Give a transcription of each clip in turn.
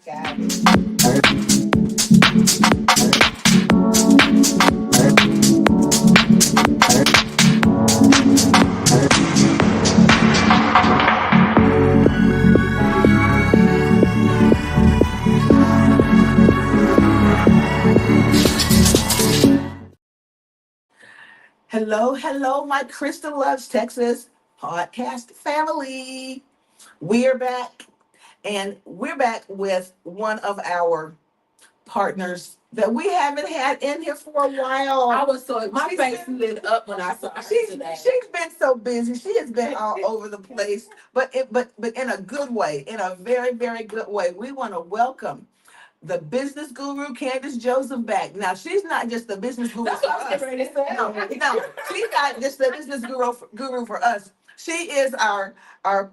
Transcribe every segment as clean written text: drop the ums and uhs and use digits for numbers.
Hello, hello, my Crystal Loves Texas podcast family. We're back, and we're back with one of our partners that we haven't had in here for a while. I was so my face lit up when I saw her today. She's been so busy. She has been all over the place, but in a good way, in a very, very good way. We want to welcome the business guru Candace Joseph back. Now she's not just the business guru That's for what I was us. getting ready to say. No, she's not just the business guru for us. She is our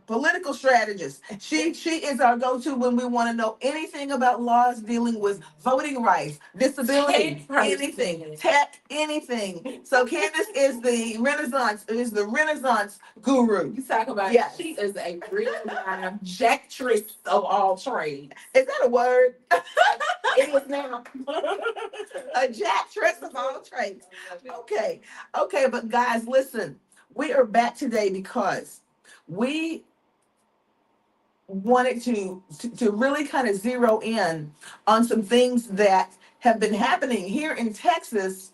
political strategist. She is our go-to when we want to know anything about laws dealing with voting rights, disability, anything, tech, anything. So Candace is the Renaissance guru. You talk about She is a real time jactress of all trades. Is that a word? It is now. A jactress of all trades. Okay, but guys, listen. We are back today because we wanted to really kind of zero in on some things that have been happening here in Texas,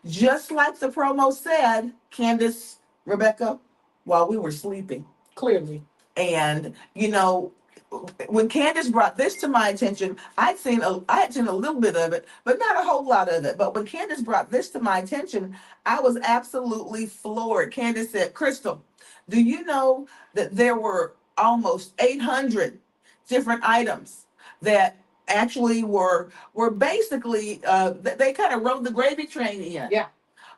just like the promo said, Candace, Rebecca, while we were sleeping. Clearly. And when Candace brought this to my attention, I had seen a little bit of it, but not a whole lot of it. But when Candace brought this to my attention, I was absolutely floored. Candace said, "Crystal, do you know that there were almost 800 different items that actually were basically they kind of rode the gravy train in?" Yeah.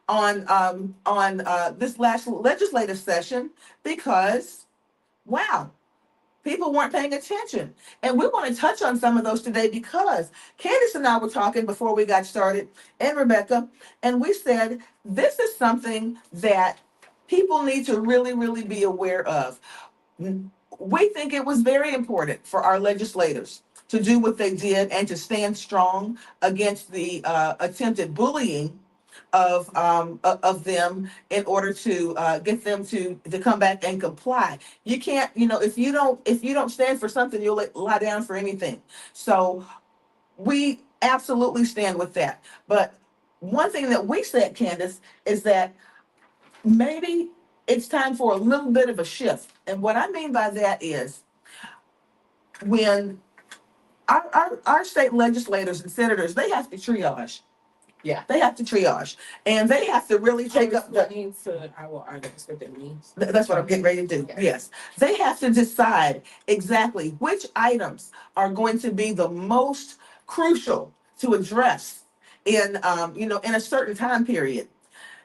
On this last legislative session because, wow, people weren't paying attention. And we want to touch on some of those today because Candace and I were talking before we got started, and Rebecca, and we said this is something that people need to really, really be aware of. We think it was very important for our legislators to do what they did and to stand strong against the attempted bullying of them in order to get them to come back and comply. You can't, if you don't stand for something, you'll lie down for anything. So we absolutely stand with that. But one thing that we said, Candace, is that maybe it's time for a little bit of a shift. And what I mean by that is when our state legislators and senators, they have to triage. Yeah. They have to triage, and they have to really take up the. I will argue what that means. That's what I'm getting ready to do. Okay. Yes, they have to decide exactly which items are going to be the most crucial to address in in a certain time period.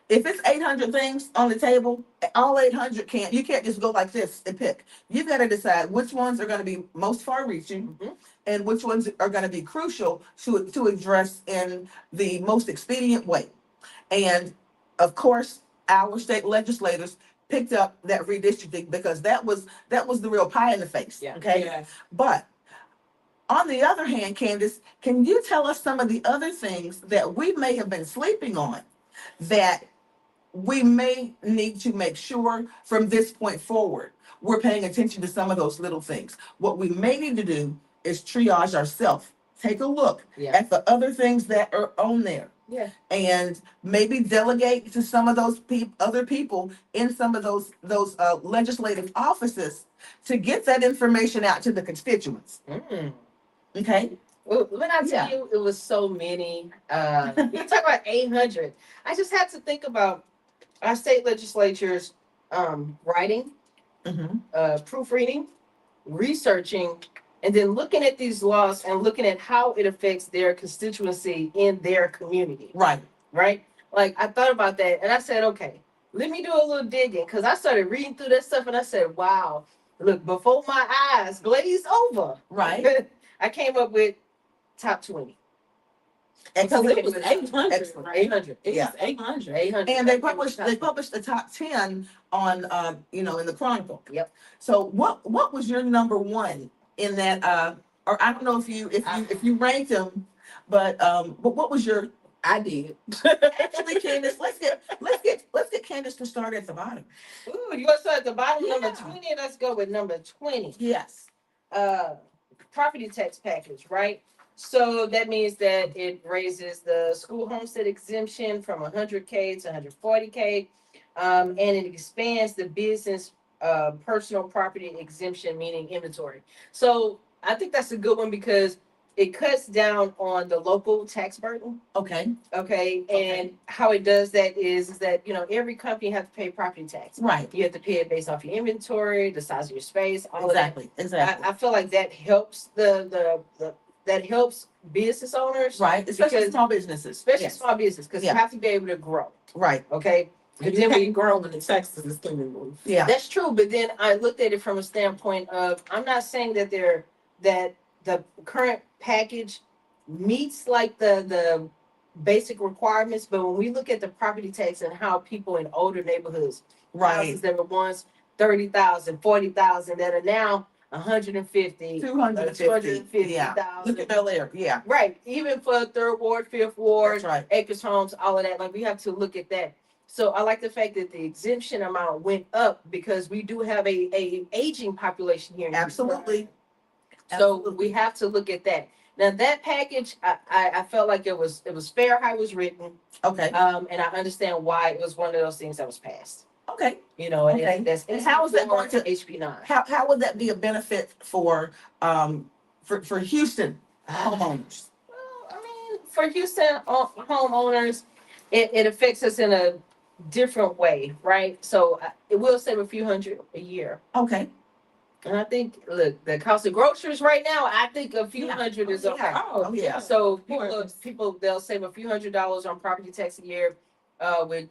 If it's 800 things on the table, all 800 you can't just go like this and pick. You've got to decide which ones are going to be most far-reaching. Mm-hmm. And which ones are going to be crucial to address in the most expedient way. And of course, our state legislators picked up that redistricting because that was the real pie in the face. Yeah. Okay. Yeah. But on the other hand, Candace, can you tell us some of the other things that we may have been sleeping on that we may need to make sure from this point forward we're paying attention to some of those little things? What we may need to do is triage ourselves. Take a look at the other things that are on there. Yeah. And maybe delegate to some of those other people in some of those legislative offices to get that information out to the constituents. Mm. Okay. Well, when I tell you it was so many, you talk about 800. I just had to think about our state legislatures writing, proofreading, researching, and then looking at these laws and looking at how it affects their constituency in their community. Right. Like I thought about that and I said, okay, let me do a little digging because I started reading through that stuff and I said, wow, look, before my eyes glazed over. Right. I came up with top 20. Because it was 800. Excellent. 800. It was 800. 800. And they published the top 10 on in the Chronicle. Yep. So what was your number one in that or I don't know if you ranked them, but what was your? I did. Actually, Candace, let's get Candace to start at the bottom. Ooh, you want to start at the bottom, Yeah. number 20? Let's go with number 20. Yes. Uh, property tax package, right? So that means that it raises the school homestead exemption from 100K to 140K, and it expands the business personal property exemption, meaning inventory. So I think that's a good one because it cuts down on the local tax burden. Okay. Okay, Okay. and how it does that is that every company has to pay property tax. Right. You have to pay it based off your inventory, the size of your space, all of that. Exactly. I feel like that helps that helps business owners, Right. Especially because- small businesses. especially Yes. small business, because Yeah. you have to be able to grow. Right. Okay, And then you we can't grow when the taxes is through the roof. Yeah. that's true, but then I looked at it from a standpoint of I'm not saying that that the current package meets like the basic requirements, but when we look at the property tax and how people in older neighborhoods, Right. houses that were once 30,000, 40,000, that are now 150, 250. Yeah. Look at Bel Air. Yeah. right? Even for third ward, fifth ward, That's right. acres homes, all of that. Like we have to look at that. So I like the fact that the exemption amount went up because we do have a aging population here in Houston. Absolutely. So we have to look at that. Now that package, I felt like it was fair how it was written, Okay. and I understand why it was one of those things that was passed. Okay. And Okay. that's And how is that going to- HB9? How would that be a benefit for Houston homeowners? Well, I mean, for Houston homeowners, it affects us in a different way, right? So it will save a few hundred a year. Okay. And I think, look, the cost of groceries right now, I think a few Yeah. hundred is Yeah. okay. Oh, yeah. So course. people, they'll save a few $100s on property tax a year. With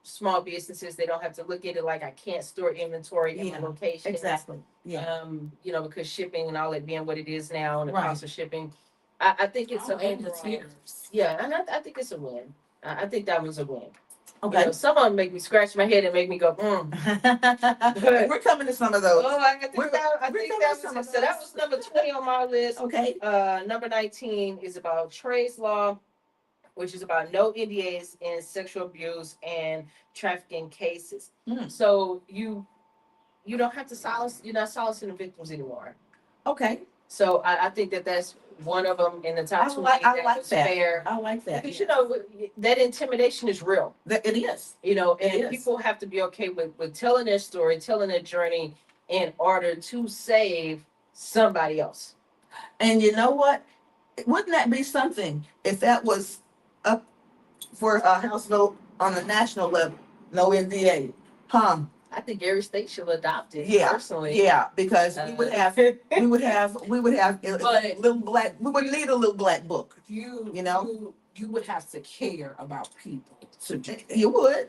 small businesses, they don't have to look at it like I can't store inventory in my Yeah, location. Exactly. Yeah. Because shipping and all that being what it is now, and the Right. cost of shipping, I think it's Oh, a and the overall. tears. Yeah, and I think it's a win. I think that was a win. Okay. Some of them make me scratch my head and make me go, We're coming to some of those. Oh, I think We're that coming was to some it. of So that was number 20 on my list. Okay. Number 19 is about trades law, which is about no NDAs in sexual abuse and trafficking cases. Mm. So you don't have to silence. You're not silencing the victims anymore. Okay. So I think that's one of them in the top 20. I like was that. fair. I like that. Because that intimidation is real. It is. And It is. people have to be okay with telling their story, telling their journey in order to save somebody else. And you know what? Wouldn't that be something if that was up for a House vote on a national level? No NDA. Huh? I think every state should adopt it. Yeah. Personally. Yeah, because we would have a But- little black. We would need a little black book. You know? you would have to care about people. So You would.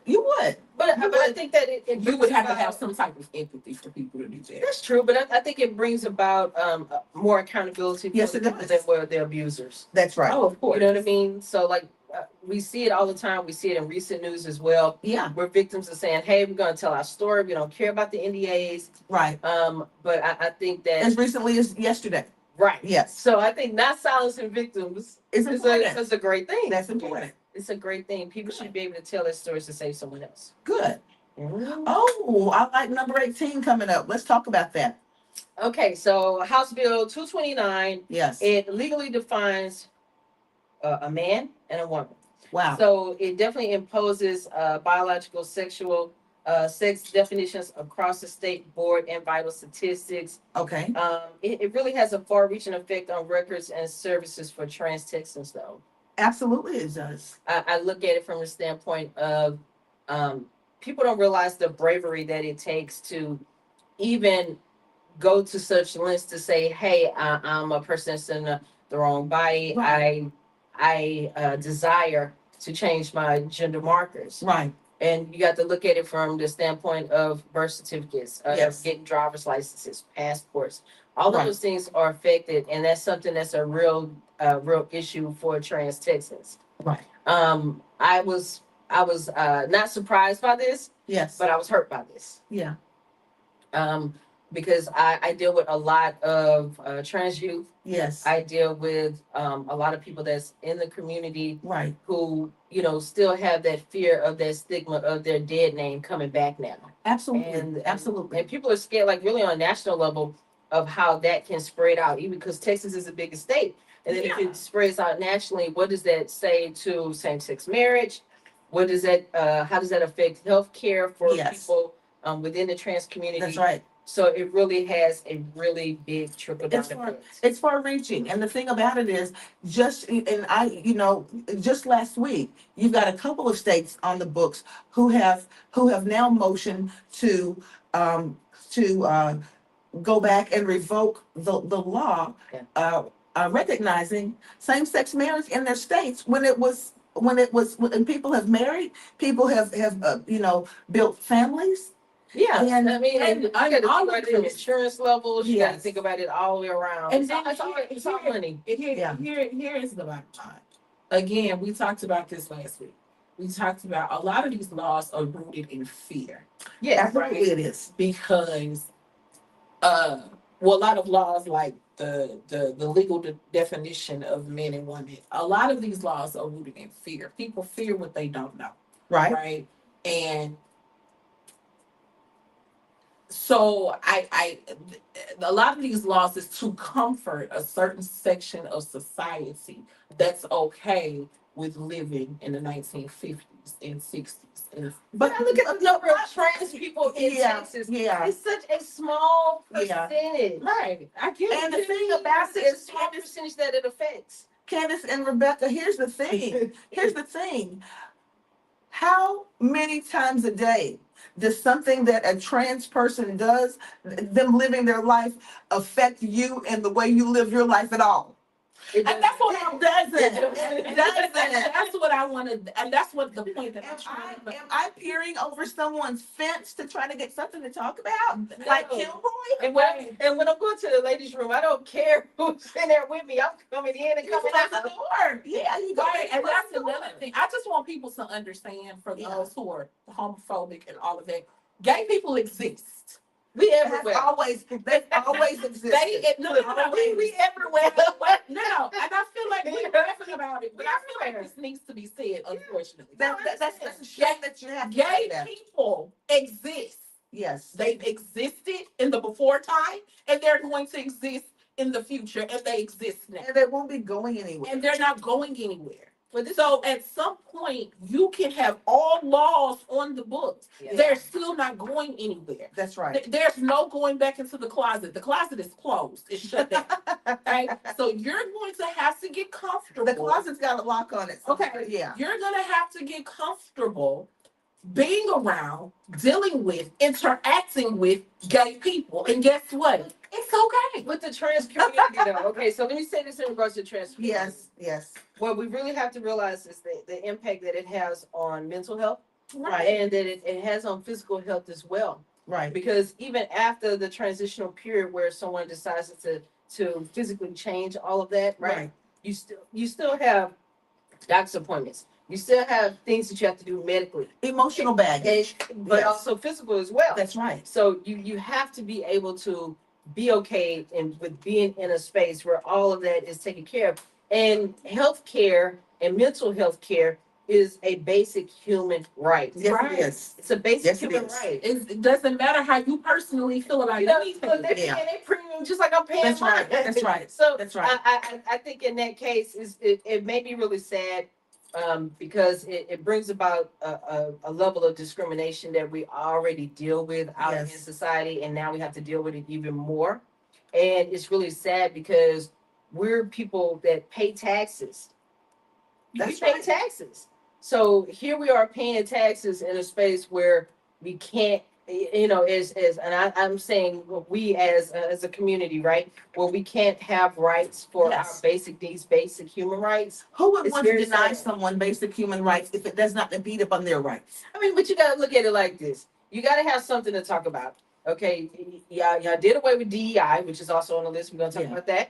But I think that it you brings would have to about- have some type of empathy for people to do that. That's true, but I think it brings about more accountability for Yes, the it people does. that were the abusers. That's right. Oh, of course. You know what I mean? So like we see it all the time. We see it in recent news as well. Yeah. Where victims are saying, "Hey, we're going to tell our story. We don't care about the NDAs." Right. But I think that As recently as yesterday. right. Yes. So I think not silencing victims It's important. is a great thing. That's important. It's a great thing. People should be able to tell their stories to save someone else. Good. Oh, I like number 18 coming up. Let's talk about that. Okay, so House Bill 229, Yes. it legally defines a man and a woman. Wow. So it definitely imposes biological, sexual, sex definitions across the state board and vital statistics. Okay. It really has a far-reaching effect on records and services for trans Texans, though. Absolutely, it does. I look at it from the standpoint of people don't realize the bravery that it takes to even go to such lengths to say, "Hey, I'm a person that's in the wrong body. Right. I desire to change my gender markers." Right. And you got to look at it from the standpoint of birth certificates, Yes. getting driver's licenses, passports. All of Right. those things are affected, and that's something that's a real issue for trans Texans. Right. I was not surprised by this, Yes. but I was hurt by this. Yeah. because I deal with a lot of trans youth. Yes. I deal with a lot of people that's in the community Right. who, still have that fear of that stigma of their dead name coming back now. Absolutely. And Absolutely. and people are scared, like really on a national level, of how that can spread out, even because Texas is the biggest state. And then if it spreads out nationally, what does that say to same-sex marriage? What does that how does that affect healthcare for people within the trans community? That's right. So it really has a really big trickle down effect. It's far reaching. And the thing about it is just last week, you've got a couple of states on the books who have now motioned to go back and revoke the law recognizing same-sex marriage in their states when people have married, people have built families. Yeah, And- I mean, and you got to think all about of it from this- insurance levels. You got to Yes. think about it all the way around. And It's then it's all money. Yeah. Here is the bottom line. Again, we talked about this last week. We talked about a lot of these laws are rooted in fear Yeah, Absolutely it is. because, well, a lot of laws like the legal definition of men and women, a lot of these laws are rooted in fear. People fear what they don't know, Right? right? And so a lot of these laws is to comfort a certain section of society that's okay with living in the 1950s and 60s. but I look at the number of trans people in Texas. Yeah. It's such a small Yeah. percentage. Right, I get it. And the thing It's about such it a is, small percentage that it affects. Candace and Rebecca, here's the thing. Here's the thing. How many times a day does something that a trans person does, them living their life, affect you and the way you live your life at all? It And that's what It doesn't. It doesn't. That's what I wanted, and that's what the point that I'm trying to. Am I peering over someone's fence to try to get something to talk about? Like No. Kilroy? And when I'm going to the ladies' room, I don't care who's in there with me. I'm coming in and You coming close the out. door. Yeah, you go Right, ahead and that's close the door. another thing. I just want people to understand, for Yeah. those who are homophobic and all of that, gay people exist. We They've everywhere. always existed. We everywhere. No, and I feel like we're laughing about it, but I feel like this needs to be said, unfortunately. That's a shame that you have to say Gay that. people exist. Yes. They've existed in the before time, and they're going to exist in the future, and they exist now. And they won't be going anywhere. And they're not going anywhere. So at some point, you can have all laws on the books. Yeah. They're still not going anywhere. That's right. There's no going back into the closet. The closet is closed. It's shut down. Okay? So you're going to have to get comfortable. The closet's got a lock on it. Okay. Yeah. You're going to have to get comfortable being around, dealing with, interacting with gay people. And guess what? It's okay. With the trans community, though. Okay, so let me say this in regards to trans community. Yes. What we really have to realize is the impact that it has on mental health, Right. and that it has on physical health as well. Right. Because even after the transitional period where someone decides to physically change all of that, right? You still have doctor's appointments. You still have things that you have to do medically, Emotional baggage. but Yes. also physical as well. That's right. So you have to be able to be okay and with being in a space where all of that is taken care of. And healthcare and mental health care is a basic human right. Yes, Right. it is. It's a basic Yes, it human is. right. It doesn't matter how you personally feel about You know, anything. so they're Yeah. paying their premium just like I'm paying That's mine. right. That's right. So That's right. I think in that case it may be really sad because it brings about a level of discrimination that we already deal with out in Yes. society, and now we have to deal with it even more. And it's really sad because we're people that pay taxes. That's We pay right. taxes. So here we are paying taxes in a space where we can't, I'm saying we as a community, right? Where we can't have rights for Yes. our basic needs, basic human rights. Who would It's want to very deny sad. someone basic human rights if it does not impede upon their rights? I mean, but you gotta look at it like this. You gotta have something to talk about. Okay, y'all did away with DEI, which is also on the list. We're gonna talk Yeah. about that.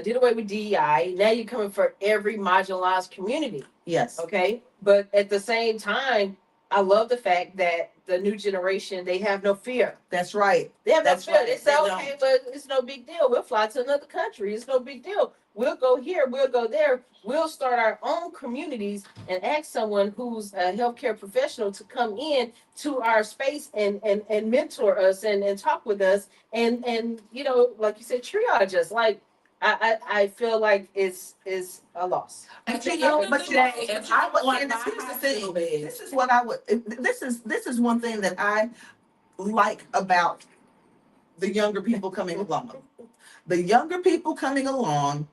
Did away with DEI. Now you're coming for every marginalized community. Yes. Okay, but at the same time, I love the fact that the new generation, they have no fear. That's right. They have no That's fear. right. They say, They okay, but it's no big deal. We'll fly to another country. It's no big deal. We'll go here. We'll go there. We'll start our own communities and ask someone who's a healthcare professional to come in to our space and mentor us and talk with us and you know, like you said, triage us. Like I feel like it's a loss. At the You end know, of but the you know, day, if but I want Candace, my here's the hospital thing. bed, This is what I would. This is one thing that I like about the younger people coming along. The younger people coming along,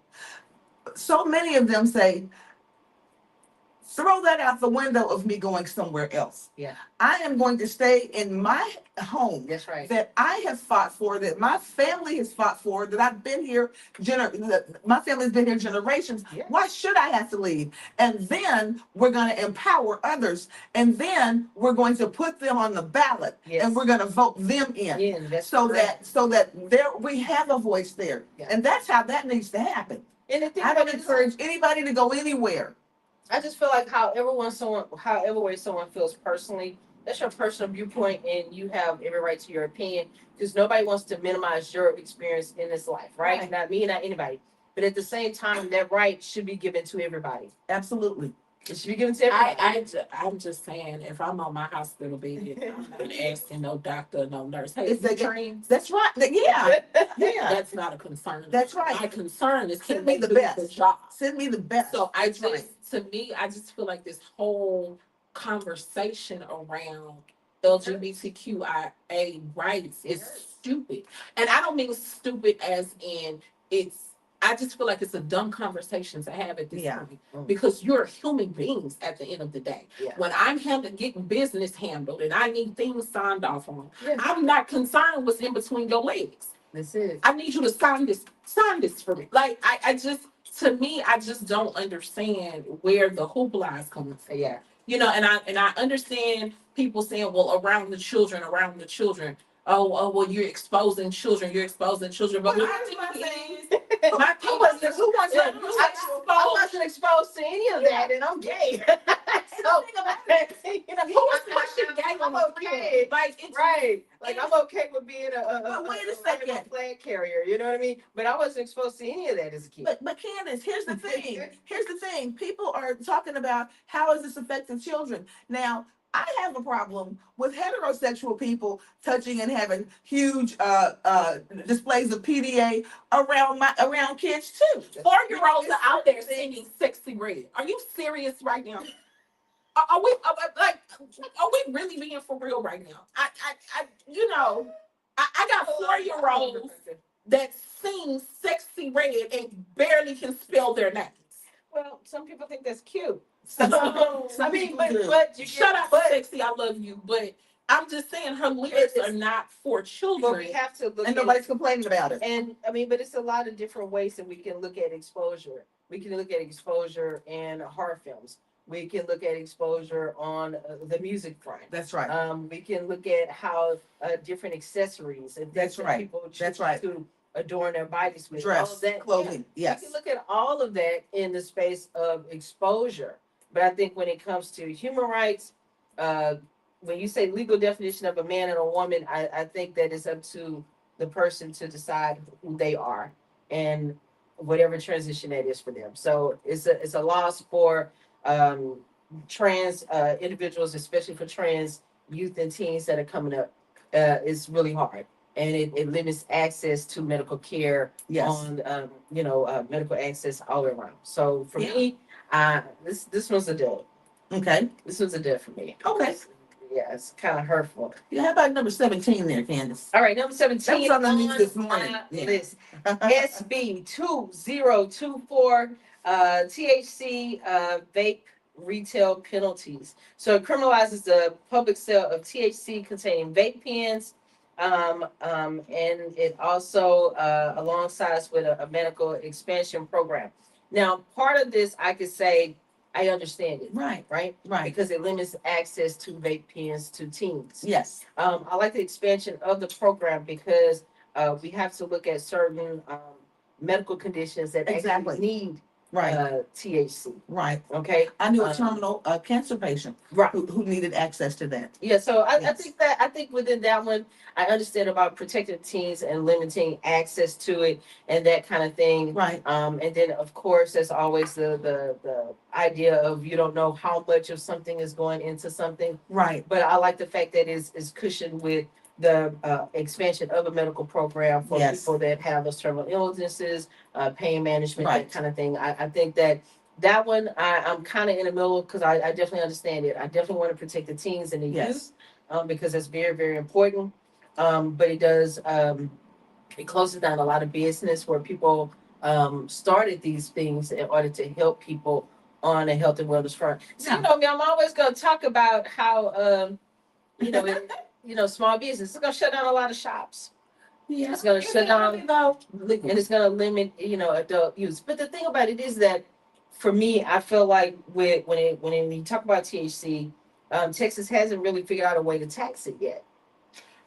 so many of them say, throw that out the window of me going somewhere else. Yeah. I am going to stay in my home That's right. that I have fought for, that my family has fought for, that I've been here, my family's been here generations. Yes. Why should I have to leave? And then we're going to empower others. And then we're going to put them on the ballot. Yes. And we're going to vote them in. Yeah, that's so correct. that there we have a voice there. Yeah. And that's how that needs to happen. And the thing I don't about it is, encourage anybody to go anywhere. I just feel like however way someone feels personally, that's your personal viewpoint, and you have every right to your opinion. Because nobody wants to minimize your experience in this life, right? Right. Not me, not anybody. But at the same time, that right should be given to everybody. Absolutely. It should be given to everybody. I'm just saying, if I'm on my hospital bed, I'm not asking no doctor, no nurse, hey, If they you get- trained? That's right. Yeah. Yeah. That's not a concern. That's right. My concern is can Send me they the do best. the job? Send me the best. So I That's just, right. to me, I just feel like this whole conversation around LGBTQIA rights is stupid. And I don't mean stupid as in it's, I just feel like it's a dumb conversation to have at this Yeah. point because you're human beings at the end of the day. Yeah. When I'm getting business handled and I need things signed off on, Yeah. I'm not concerned what's in between your legs. This is. I need you to sign this for me. Like I just, to me, I just don't understand where the hoopla is coming from. Yeah. You know, and I understand people saying, well, around the children. Oh, well, you're exposing children. But my thing is, Who wasn't exposed to any of that, and I'm gay. So, you know, who is pushing gay on the okay. Like, it's Right. Like, I'm okay with being But wait a second. flag carrier, you know what I mean? But I wasn't exposed to any of that as a kid. But Candace, here's the thing. People are talking about how is this affecting children. Now, I have a problem with heterosexual people touching and having huge displays of PDA around kids too. 4-year-olds are out there singing "Sexy Red." Are you serious right now? Are we are we really being for real right now? I got 4-year-olds that sing "Sexy Red" and barely can spell their names. Well, some people think that's cute. Some I mean, people but do. you Shut up, but, Sexy. I love you, but I'm just saying her lyrics are not for but children. we have to look And at nobody's complaining about it. And I mean, but it's a lot of different ways that we can look at exposure. We can look at exposure in horror films. We can look at exposure on the music front. That's right. We can look at how different accessories and That's things that right. people choose That's right. to adorn their bodies with. All Dress, of that, clothing, yeah. yes. We can look at all of that in the space of exposure. But I think when it comes to human rights, when you say legal definition of a man and a woman, I think that it's up to the person to decide who they are and whatever transition that is for them. So it's a loss for trans individuals, especially for trans youth and teens that are coming up. It's really hard, and it limits access to medical care Yes. on medical access all around. So for Yeah. me, this was a deal. Okay. This was a deal for me. Okay. Yeah, it's kind of hurtful. Yeah, how about number 17 there, Candace? All right, number 17 That was on the news this morning. my Yeah. list. SB 2024 THC vape retail penalties. So it criminalizes the public sale of THC containing vape pens. And it also alongside with a medical expansion program. Now, part of this, I could say, I understand it, Right. right? Right. Because it limits access to vape pens to teens. Yes. I like the expansion of the program because we have to look at certain medical conditions that Exactly. actually need THC. Right. Okay. I knew a terminal cancer patient Right. who needed access to that. Yeah, so I Yes. I think within that one, I understand about protecting teens and limiting access to it and that kind of thing. Right. And then of course, there's always the idea of you don't know how much of something is going into something. Right. But I like the fact that it's cushioned with the expansion of a medical program for Yes. people that have those terminal illnesses, pain management, Right. that kind of thing. I think that one I'm kind of in the middle because I definitely understand it. I definitely want to protect the teens and the youth Yes. because that's very, very important. But it does it closes down a lot of business where people started these things in order to help people on a health and wellness front. So Yeah. you know me, I'm always going to talk about how you know small business is going to shut down a lot of shops. Yeah. It's going to shut down though. and it's going to limit adult use. But the thing about it is that for me, I feel like when you talk about THC, Texas hasn't really figured out a way to tax it yet.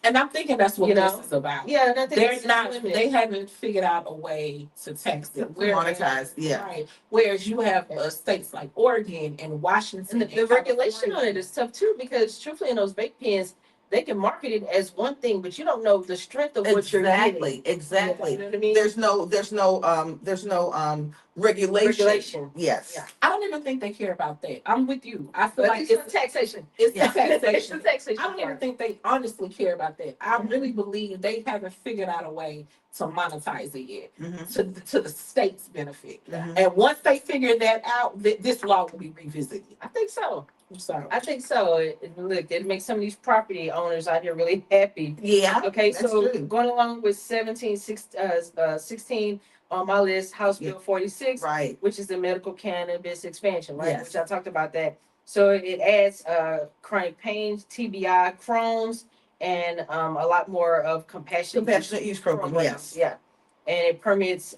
And I'm thinking that's what You this know? is about. Yeah, and I think They're it's not. limited. They haven't figured out a way to tax it. Monetize. Yeah. Right. Whereas you have states like Oregon and Washington. And the and regulation on California. it is tough too because truthfully in those vape pens, they can market it as one thing, but you don't know the strength of what you're getting. Exactly. You know what I mean? There's no regulation. Yes. Yeah. I don't even think they care about that. I'm with you. I feel But like it's taxation. it's Yeah. the It's taxation. the taxation. I don't even think they honestly care about that. I really believe they haven't figured out a way to monetize it yet Mm-hmm. to the state's benefit. Mm-hmm. And once they figure that out, this law will be revisited. I think so. So I think so. Look, it makes some of these property owners out here really happy. Yeah. Okay, That's so true. going along with 16 on my list, House Bill 46, Right. which is the medical cannabis expansion, right? Yes. Which I talked about that. So it adds chronic pain, TBI, Crohn's, and a lot more of Compassionate use program. Yes. Yeah, and it permits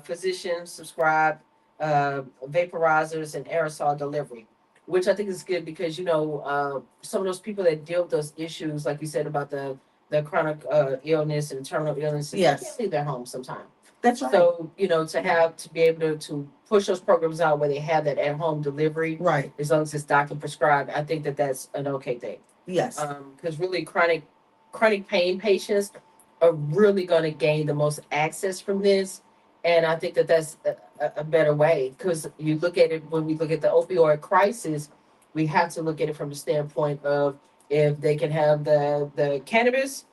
physicians subscribe vaporizers and aerosol delivery, which I think is good because some of those people that deal with those issues, like you said about the chronic illness and terminal illness, Yes. they can't leave their home sometimes. That's right. So to be able to push those programs out where they have that at home delivery, Right. as long as it's doctor prescribed, I think that's an okay thing. Yes. Because really chronic pain patients are really going to gain the most access from this, and I think that's a better way. Because you look at it when we look at the opioid crisis, we have to look at it from the standpoint of if they can have the cannabis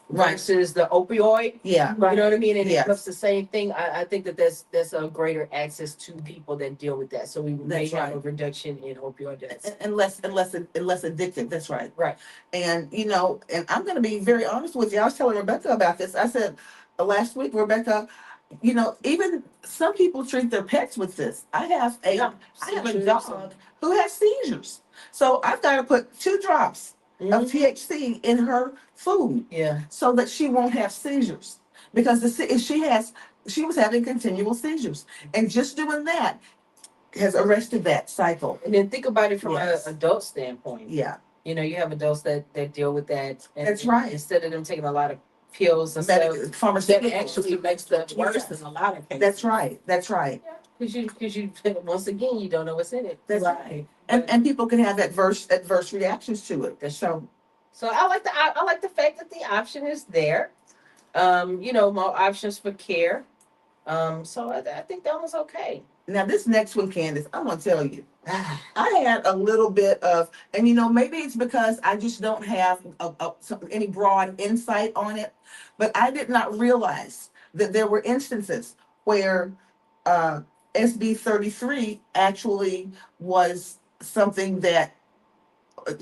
Right. versus the opioid. Yeah. You know what I mean? And Yes. it becomes the same thing. I think that's a greater access to people that deal with that. So we may That's have right. a reduction in opioid deaths. And less addictive. That's right. Right. And and I'm going to be very honest with you. I was telling Rebecca about this. I said last week, Rebecca, even some people treat their pets with this. I have a Seizures. dog who has seizures, so I've got to put 2 drops of Mhm. THC in her food Yeah. so that she won't have seizures because she was having continual seizures, and just doing that has arrested that cycle. And then think about it from Yes. an adult standpoint. Yeah. You have adults that deal with that. And That's right. Instead of them taking a lot of pills and stuff. that Pharmaceuticals. actually makes them worse in a lot of cases. That's right. That's right. Because you once again you don't know what's in it. That's Right. right. And people can have adverse reactions to it. That's So So I like the fact that the option is there. More options for care. So I think that was okay. now this next one, Candace, I'm gonna tell you. I had a little bit of, and maybe it's because I just don't have any broad insight on it, but I did not realize that there were instances where SB 33 actually was something that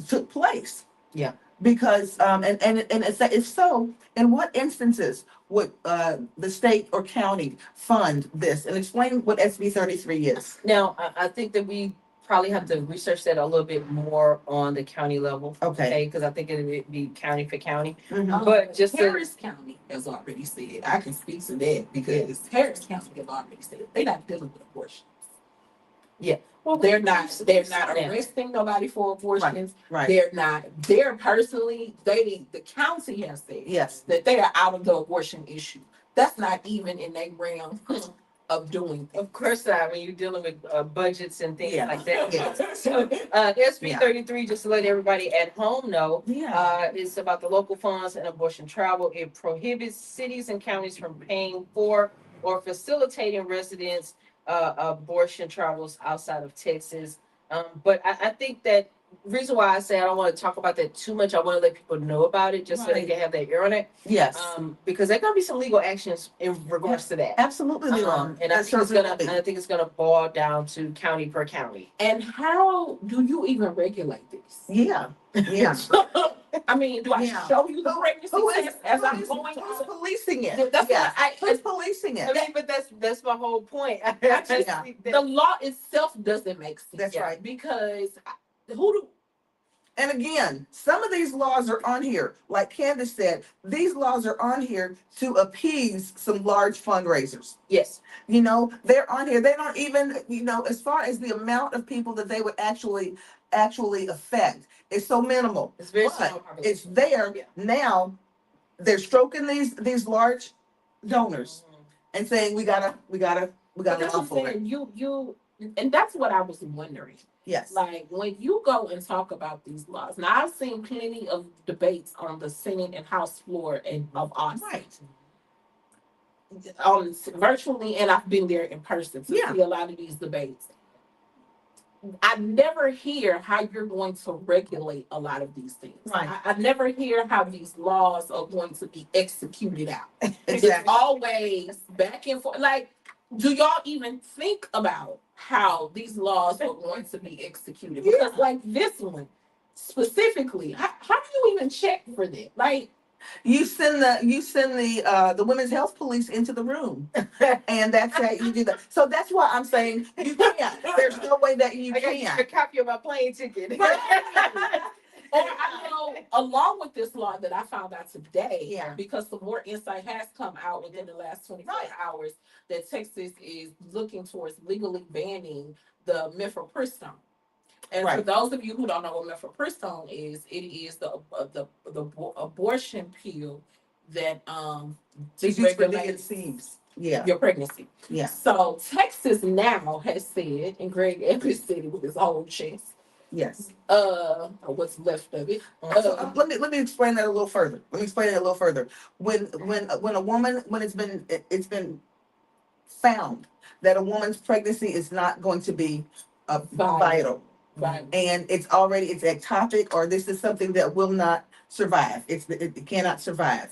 took place. Yeah. Because and if so, in what instances would the state or county fund this? And explain what SB 33 is. Now I think that we probably have to research that a little bit more on the county level. Okay. Because I think it would be county for county. Mhm. But just to- Harris County has already said, I can speak to that because Harris County has already said they're not dealing with abortions. Well, They're not Yeah. arresting nobody for abortions. Right. They're personally, the county has said Yes. that they are out of the abortion issue. That's not even in their realm of doing things. Of course not, when you're dealing with budgets and things Yeah. like that. Yeah. So, SB 33, just to let everybody at home know, Yeah. is about the local funds and abortion travel. It prohibits cities and counties from paying for or facilitating residents abortion travels outside of Texas. But I think that reason why I say I don't want to talk about that too much, I want to let people know about it just so they Right. can have their ear on it. Yes. Because there gonna be some legal actions in regards to that. Absolutely. There are. And I There think it's certainly gonna, will be. and I think it's gonna boil down to county per county. And how do you even regulate this? Yeah. Yeah. I mean, do I Yeah. show you the pregnancy Who is test as I'm who's going to? policing it? That's Yeah. what Who's policing I it? mean, but that's my whole point. Yeah. the law itself doesn't make sense. That's right. Because who do And again, some of these laws are on here. Like Candace said, these laws are on here to appease some large fundraisers. Yes. You know, they're on here. They don't even, as far as the amount of people that they would actually affect, it's so minimal. It's very But small. it's there. Yeah. Now. They're stroking these large donors and saying we gotta that's law what for I'm it. saying. You and that's what I was wondering. Yes. Like when you go and talk about these laws. Now I've seen plenty of debates on the Senate and House floor and of Austin. Right. Virtually, and I've been there in person to Yeah. see a lot of these debates. I never hear how you're going to regulate a lot of these things. Right. I never hear how these laws are going to be executed out. It's Exactly. always back and forth. Like, do y'all even think about how these laws are going to be executed? Because, like this one specifically, how do you even check for that? Like, You send the women's health police into the room, and that's how you do that. So that's why I'm saying you can't. There's no way that you I got you a can. copy of my plane ticket. or I know, along with this law that I found out today, Yeah. because some more insight has come out within the last 24 Right. hours, that Texas is looking towards legally banning the mifepristone. And for Right. those of you who don't know what mifepristone is, it is the abortion pill that It's used for deregulates DNCs. Yeah. your pregnancy. Yeah. So Texas now has said, and Greg Evans said it with his whole chest, Yes. or what's left of it. So, let me explain that a little further. When a woman, when it's been found that a woman's pregnancy is not going to be vital, Right. and it's ectopic, or this is something that will not survive. It cannot survive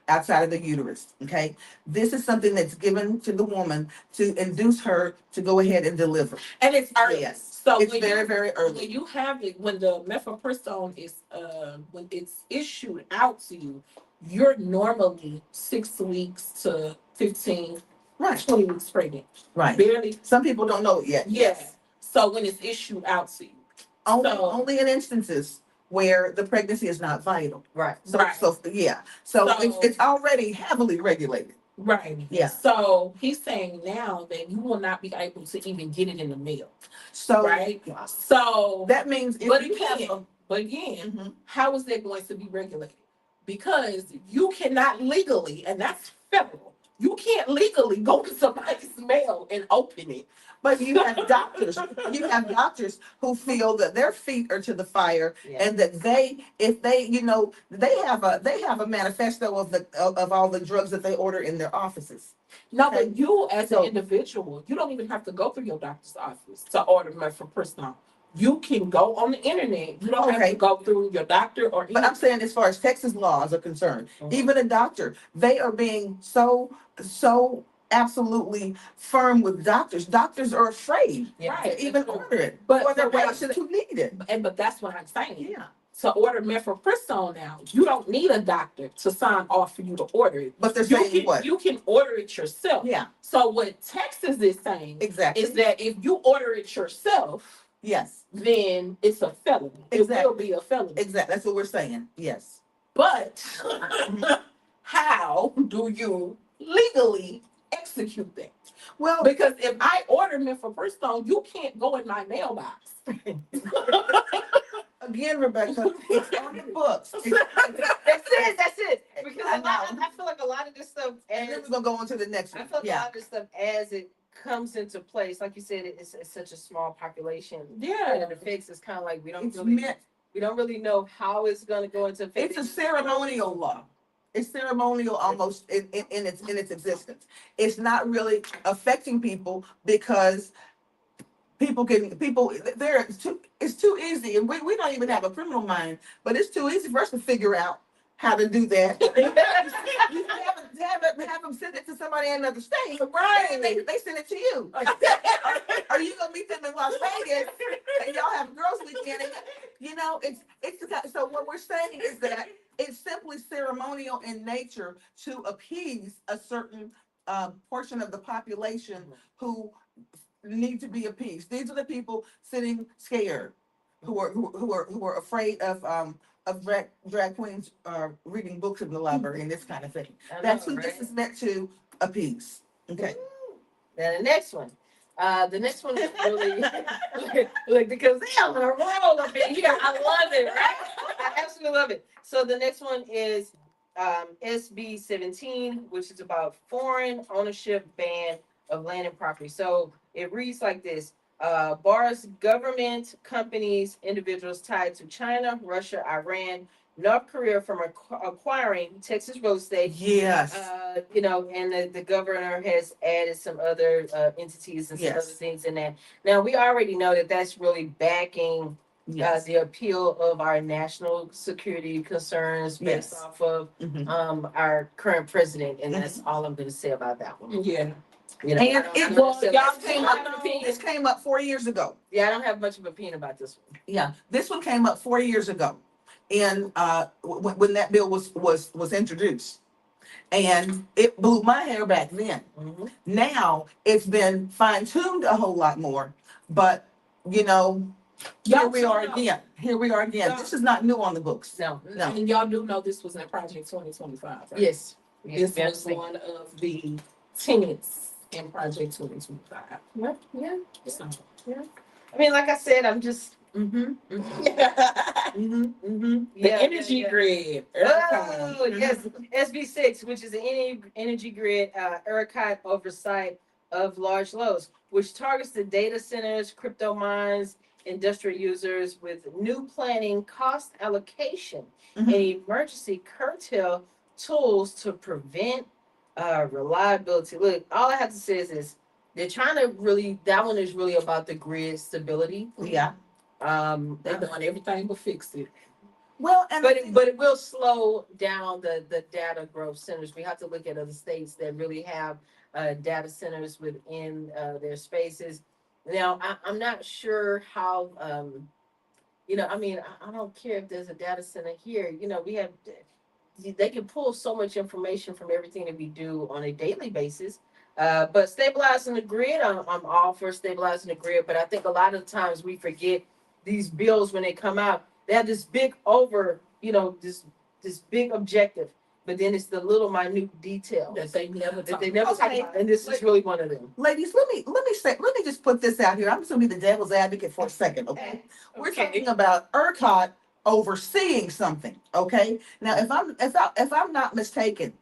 outside of the uterus. Okay, this is something that's given to the woman to induce her to go ahead and deliver. And it's early. Yes. So It's when very, you, very early. when you have it, when the mifepristone is when it's issued out to you, you're normally 6 weeks to 15, Right. 20 weeks pregnant. Right. Barely. Some people don't know it yet. Yes. So when it's issued out to you. Only in instances where the pregnancy is not vital. Right. So, Right. So it's already heavily regulated. Right. Yeah. So he's saying now that you will not be able to even get it in the mail. So Right. So that means if but you have again, Mhm. how is that going to be regulated? Because you cannot legally, and that's federal, you can't legally go to somebody's mail and open it. But you have doctors. You have doctors who feel that their feet are to the fire, Yeah. and that if they, they have a manifesto of all the drugs that they order in their offices. No, Okay. but you as So- an individual, you don't even have to go through your doctor's office to order mifepristone. You can go on the internet. You don't have Okay. to go through your doctor or But I'm saying, as far as Texas laws are concerned, even a doctor, they are being so absolutely firm with doctors. Doctors are afraid Yeah. right. to even order it But- for their but patients who need it. But that's what I'm saying. Yeah. To order mifepristone now, you don't need a doctor to sign off for you to order it. But they're saying what? You can order it yourself. Yeah, So what Texas is saying exactly. is that if you order it yourself, Yes, then it's a felony. Exactly. It will be a felony. exactly. That's what we're saying. Yes. But how do you legally execute that? Well, Because if I order mifepristone, you can't go in my mailbox. again, Rebecca, it's on the books. That's it. That's it. Because I I know. feel like a lot of this stuff, And then as we're gonna go on to the next I one. feel like a Yeah. lot of this stuff, as it comes into place, like you said, it's such a small population. Yeah. And it affects, it's kind of like we don't really know how it's going to go into effect. It's a ceremonial law. It's ceremonial almost in its existence. It's not really affecting people because people there it's too easy, and we don't even have a criminal mind, but it's too easy for us to figure out how to do that. You have them send it to somebody in another state, Right. and they send it to you. Or you gonna meet them in Las Vegas and y'all have girls weekend, and, so what we're saying is that it's simply ceremonial in nature to appease a certain portion of the population who need to be appeased. These are the people sitting scared, who are afraid of drag queens reading books in the library and this kind of thing. That's who this is meant to appease. Okay. Now the next one. The next one is really look because they on a roll up in here. I love it, right? I absolutely love it. So the next one is SB 17, which is about foreign ownership ban of land and property. So it reads like this. Bars government, companies, individuals tied to China, Russia, Iran, North Korea from acquiring Texas real estate. Yes. And the governor has added some other entities and some Yes. other things in that. Now, we already know that that's really backing Yes. the appeal of our national security concerns based Yes. off of Mhm. our current president. And that's all I'm going to say about that one. Yeah. You know, And this came up 4 years ago. Yeah, I don't have much of an opinion about this one. Yeah, this one came up 4 years ago, and when that bill was introduced, and it blew my hair back then. Mm-hmm. Now it's been fine tuned a whole lot more, but here we are again. Here we are again. This is not new on the books. No. And y'all do know this was in Project 2025, right? Yes. This was one of the tenants in Project 2025. Yeah. So, I mean, like I said, I'm just. the Yeah, energy grid. Oh, yes. SB6, which is the energy grid ERCOT oversight of large loads, which targets the data centers, crypto mines, industrial users with new planning, cost allocation, and emergency curtail tools to prevent reliability. Look, all I have to say is this. They're trying to that one is really about the grid stability. Yeah. They're doing everything but fix it. Well, but it will slow down the data growth centers. We have to look at other states that really have data centers within their spaces. Now, I'm not sure how. I don't care if there's a data center here. We have. They can pull so much information from everything that we do on a daily basis. But stabilizing the grid, I'm all for stabilizing the grid. But I think a lot of times we forget these bills when they come out. They have this big this big objective, but then it's the little minute details that they never talk about. And this is really one of them. Ladies, let me just put this out here. I'm just gonna be the devil's advocate for a second, okay? We're talking about ERCOT overseeing something, okay? Now, if I'm not mistaken,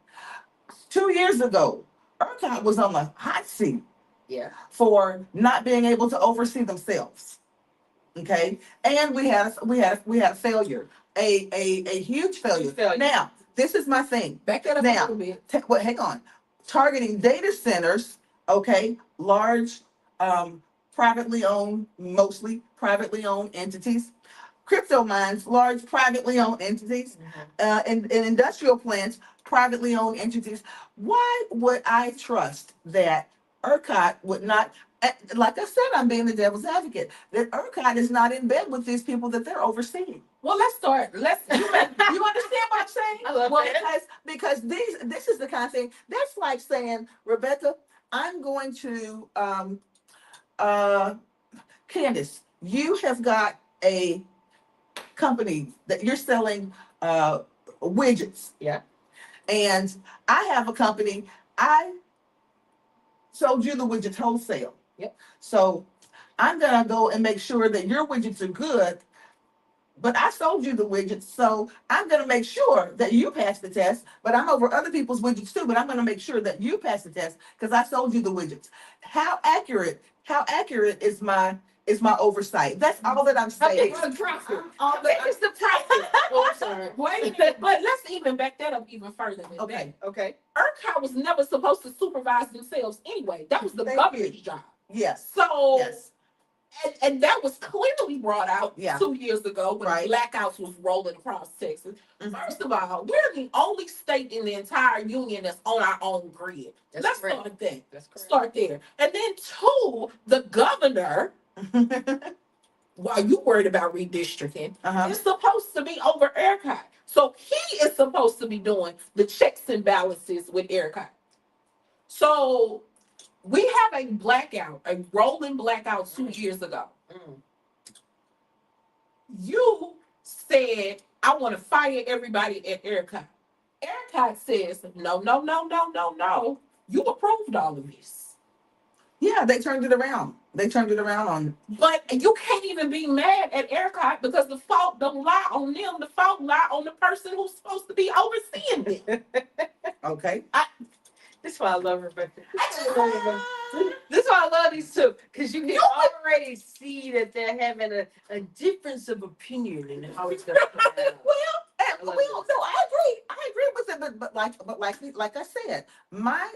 2 years ago, ERCOT was on the hot seat, for not being able to oversee themselves, okay? And we had a failure, a huge failure. Now, this is my thing. Back that up a little bit. Hang on. Targeting data centers, okay, large, mostly privately owned entities. Crypto mines, large privately owned entities, and industrial plants, privately owned entities. Why would I trust that ERCOT would not, like I said, I'm being the devil's advocate, that ERCOT is not in bed with these people that they're overseeing? Well, let's start. You understand what I'm saying? I love that. Because this is the kind of thing, that's like saying, Rebecca, I'm going to, Candace, you have got a company that you're selling widgets. Yeah. And I have a company, I sold you the widgets wholesale. Yep. So I'm gonna go and make sure that your widgets are good but I sold you the widgets, so I'm going to make sure that you pass the test. But I'm over other people's widgets too. But I'm going to make sure that you pass the test because I sold you the widgets. How accurate? How accurate is my oversight? That's all that I'm How saying. big is the profit? All How big is the profit? Oh, I'm sorry. Wait a minute, but let's even back that up even further than Okay. Okay. that. ERCOT was never supposed to supervise themselves anyway. That was the Thank governor's you. job. Yes. So, Yes. and that was clearly brought out Yeah. 2 years ago when Right. blackouts was rolling across Texas. Mhm. First of all, we're the only state in the entire union that's on our own grid. That's Let's correct. start there. That's correct. Start there. And then two, the governor, while you worried about redistricting, Uh-huh. is supposed to be over ERCOT. So he is supposed to be doing the checks and balances with ERCOT. So we have a blackout, a rolling blackout 2 years ago. Mm. You said, I want to fire everybody at ERCOT. ERCOT says, no, no, no, no, no, no. You approved all of this. Yeah, they turned it around. They turned it around on. But you can't even be mad at ERCOT because the fault don't lie on them. The fault lie on the person who's supposed to be overseeing it. Okay. This is why I love Rebecca. I This is why I love these two, because you can already see that they're having a difference of opinion in how it's going to play out. No, I agree. I agree with it, but like I said, my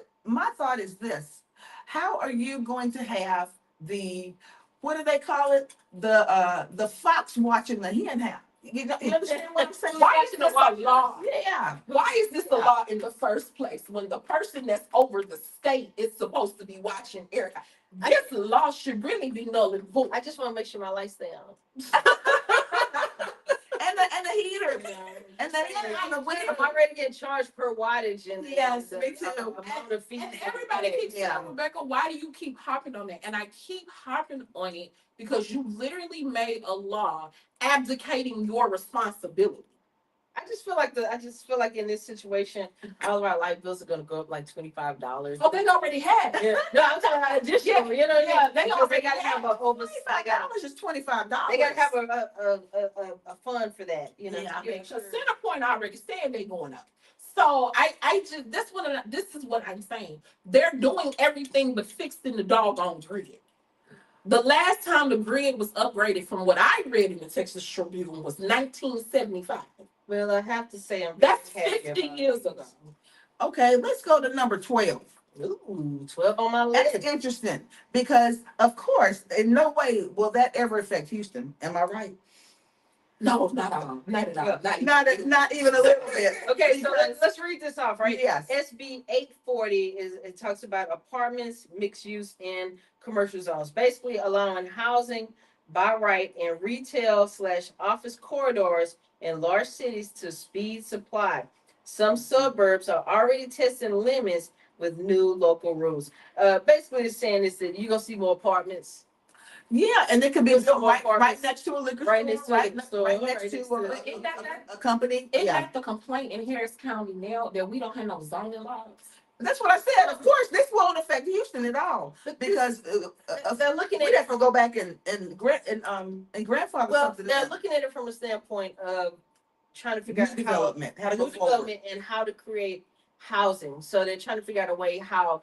thought is this: how are you going to have the, what do they call it? The fox watching the hen house. You understand what I'm saying? Why is this a law? Yeah. Why is this a law in the first place when the person that's over the state is supposed to be watching ERCOT? This law should really be null and void. I just want to make sure my lights stay on. And the heater. And then on the I'm winter. already getting charged per wattage and Yes, the me too. amount of feet. And everybody keeps Yeah. saying, Rebecca, why do you keep harping on that? And I keep harping on it because you literally made a law abdicating your responsibility. I just feel like in this situation, all of our light bills are gonna go up like $25. Oh, they already had. Yeah. No, I'm talking about additional. You know what I mean? Yeah, they Because already gotta have have. a oversight. $25 is $25. They gotta have a fund for that. You know. Yeah. to make So sure. Centerpoint already said they going up. So I just this is what I'm saying. They're doing everything but fixing the doggone grid. The last time the grid was upgraded, from what I read in the Texas Tribune, was 1975. Well, I have to say I'm That's very happy 50 about years it. ago. Okay, let's go to number 12. Ooh, 12 on my That's list. interesting because, of course, in no way will that ever affect Houston. Am I right? No, not at all. Not at all. Not even a little bit. Okay, so let's read this off, right? Yes. SB 840 it talks about apartments, mixed use, and commercial zones, basically allowing housing by right in retail/office corridors in large cities to speed supply. Some suburbs are already testing limits with new local rules. Basically, it's saying is that you're gonna see more apartments. Yeah, and it could be There's built more right apartments. next to a liquor Right store, next to a liquor store, right next right to next to- Isn't that- a company. Isn't Yeah, that the complaint in Harris County now that we don't have no zoning laws? that's what I said. Of course, this won't affect Houston at all because They're looking at we'd it have to go back and grandfather Well, something. they're looking at it from a standpoint of trying to figure New out development, how to go new forward. development and how to create housing. So they're trying to figure out a way how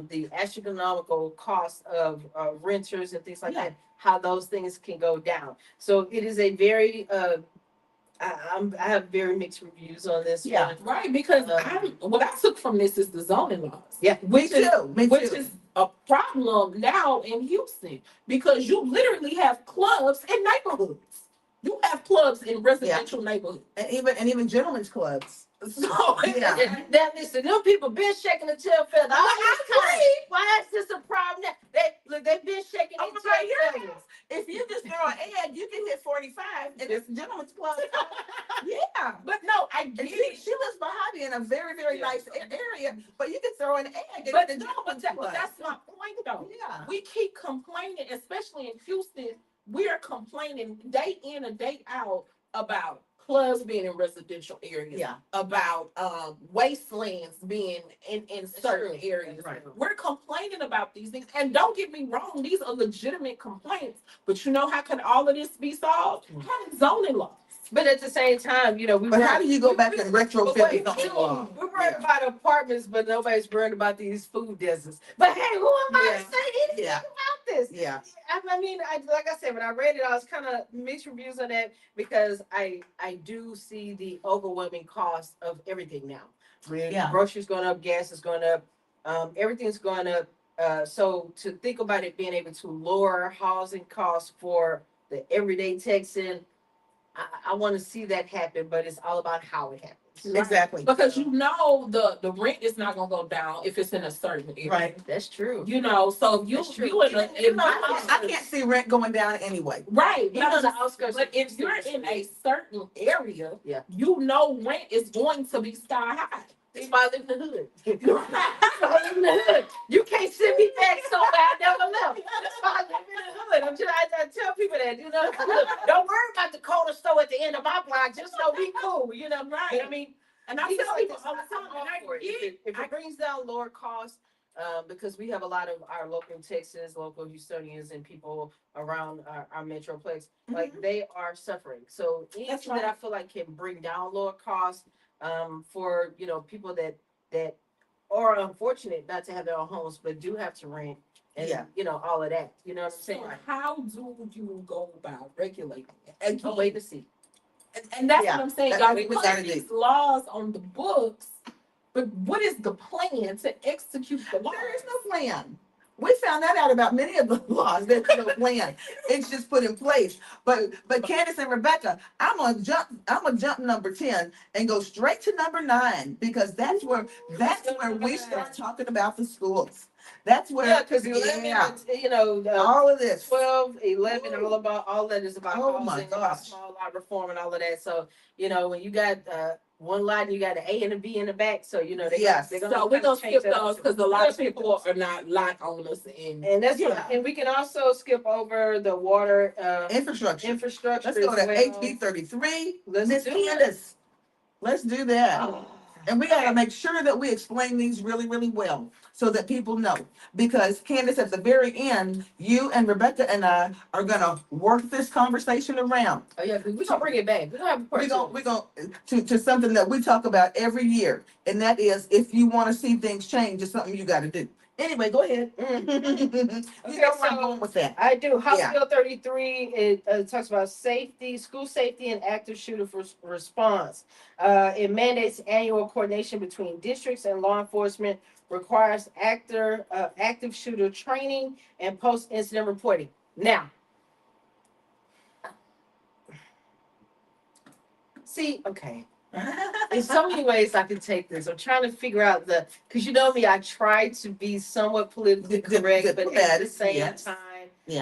the astronomical cost of renters and things like Yeah. that, how those things can go down. So it is a very I have very mixed reviews on this Yeah. one. Right, because what I took from this is the zoning laws. Yeah, Me too. Which is a problem now in Houston because you literally have clubs in neighborhoods. You have clubs in residential neighborhoods. and even gentlemen's clubs. So Yeah. Now listen, them people been shaking the tail feather. I agree. Why is this a problem now? They've been shaking their Oh, tail right, yeah. feathers. If you just throw an ad, you can hit 45 and it's a gentleman's club. Yeah. But no, I And get she it. lives behind me in a very, very Yeah. nice area, but you can throw an ad. and But it's a no, but gentleman's club. that's my point though. Yeah. We keep complaining, especially in Houston. We are complaining day in and day out about clubs being in residential areas, Yeah. about wastelands being in certain true. areas. Right. We're complaining about these things. And don't get me wrong, these are legitimate complaints. But you know how can all of this be solved? Having zoning laws. But at the same time, But how do you go back and retrofit wait, the zoning law? we're worried about apartments, but nobody's worried about these food deserts. But hey, who am I to say anything Yeah. about this? Yeah. I mean, like I said, when I read it, I was kind of mixed reviews on that because I do see the overwhelming cost of everything now. Yeah. Groceries going up, gas is going up, everything's going up. So to think about it being able to lower housing costs for the everyday Texan, I want to see that happen, but it's all about how it happens. Exactly. Because you know the rent is not gonna go down if it's in a certain area. Right. That's true. You know, so you That's true. you in a You know, I can't see rent going down anyway. right. You know, But the outskirts. but if you're in a certain area, Yeah. you know rent is going to be sky high. That's why I live in the hood. That's why I live in the hood. You can't send me back so bad. I never left. That's why I live in the hood. I tell people that, you know, don't worry about the corner store at the end of my block. Just know we cool, you know. Right. But I mean, And I things tell like people this, all the time, I'm all and I for it. get If it brings down lower costs, because we have a lot of our local Texans, local Houstonians, and people around our metroplex, like they are suffering. So anything that I feel like can bring down lower costs, for people that are unfortunate not to have their own homes, but do have to rent, and all of that. You know what I'm saying? so how do you go about regulating it? And I'll wait to see. And that's Yeah, what I'm saying. that's Y'all what we put gotta do. these laws on the books, but what is the plan to execute the law? There is no plan. We found that out about many of the laws. There's no plan. It's just put in place. But Candace and Rebecca, I'm gonna jump number 10 and go straight to number 9, because that's where we start talking about the schools. That's where Because 11, all of this. 12, 11, all that is about Oh my housing, about gosh. small lot reform and all of that. So, when you got one lot and you got an A and a B in the back, so Yes. they're So we're gonna skip those because a lot of people are, are not lot owners and that's and we can also skip over the water Infrastructure. infrastructure. Let's go as to well. HB 33. Let's Miss do it. Candace. Let's do that. Oh. And we gotta make sure that we explain these really, really well so that people know. Because Candace, at the very end, you and Rebecca and I are gonna work this conversation around. Oh yeah, we're gonna bring it back. We're gonna have a part We're gonna to something that we talk about every year, and that is, if you want to see things change, it's something you got to do. Anyway, go ahead. You know where I'm going with that. I do. House Yeah. Bill 33, it talks about safety, school safety, and active shooter response. It mandates annual coordination between districts and law enforcement, requires active shooter training and post-incident reporting. Now, see, okay. There's so many ways I can take this. I'm trying to figure out because you know me, I try to be somewhat politically correct, but at the same time,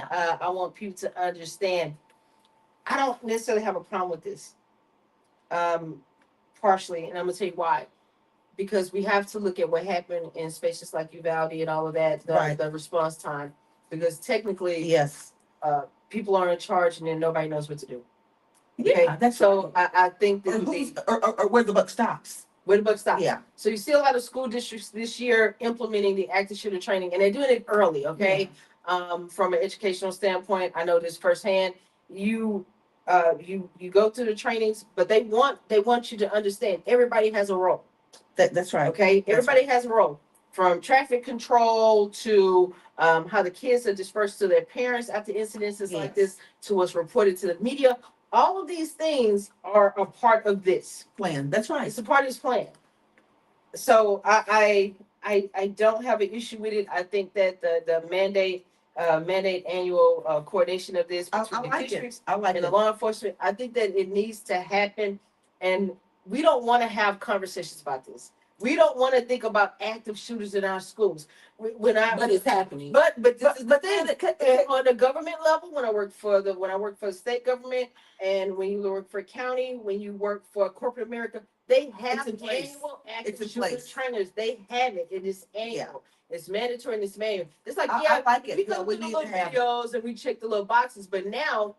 I want people to understand. I don't necessarily have a problem with this, partially, and I'm gonna tell you why. Because we have to look at what happened in spaces like Uvalde and all of that, the response time. Because technically, yes, people are in charge and then nobody knows what to do. Okay? Yeah, that's so. I think that or where the buck stops. Where the buck stops. Yeah. So you see a lot of school districts this year implementing the active shooter training, and they're doing it early. Okay. Yeah. From an educational standpoint, I know this firsthand. You go through the trainings, but they want you to understand everybody has a role. That's right. Okay. Everybody has a role, from traffic control to how the kids are dispersed to their parents after incidences like this, to what's reported to the media. All of these things are a part of this plan. That's right. It's a part of this plan. So I don't have an issue with it. I think that the mandate annual coordination of this between the districts and the law enforcement, I think that it needs to happen. And we don't want to have conversations about this. We don't want to think about active shooters in our schools. But it's happening. But then on the government level, when I work for the state government, and when you work for county, when you work for corporate America, they have annual active shooter trainers. They have it. It is annual. Yeah. It's mandatory and it's manual. It's like, I like it. We go with the little videos and we check the little boxes, but now,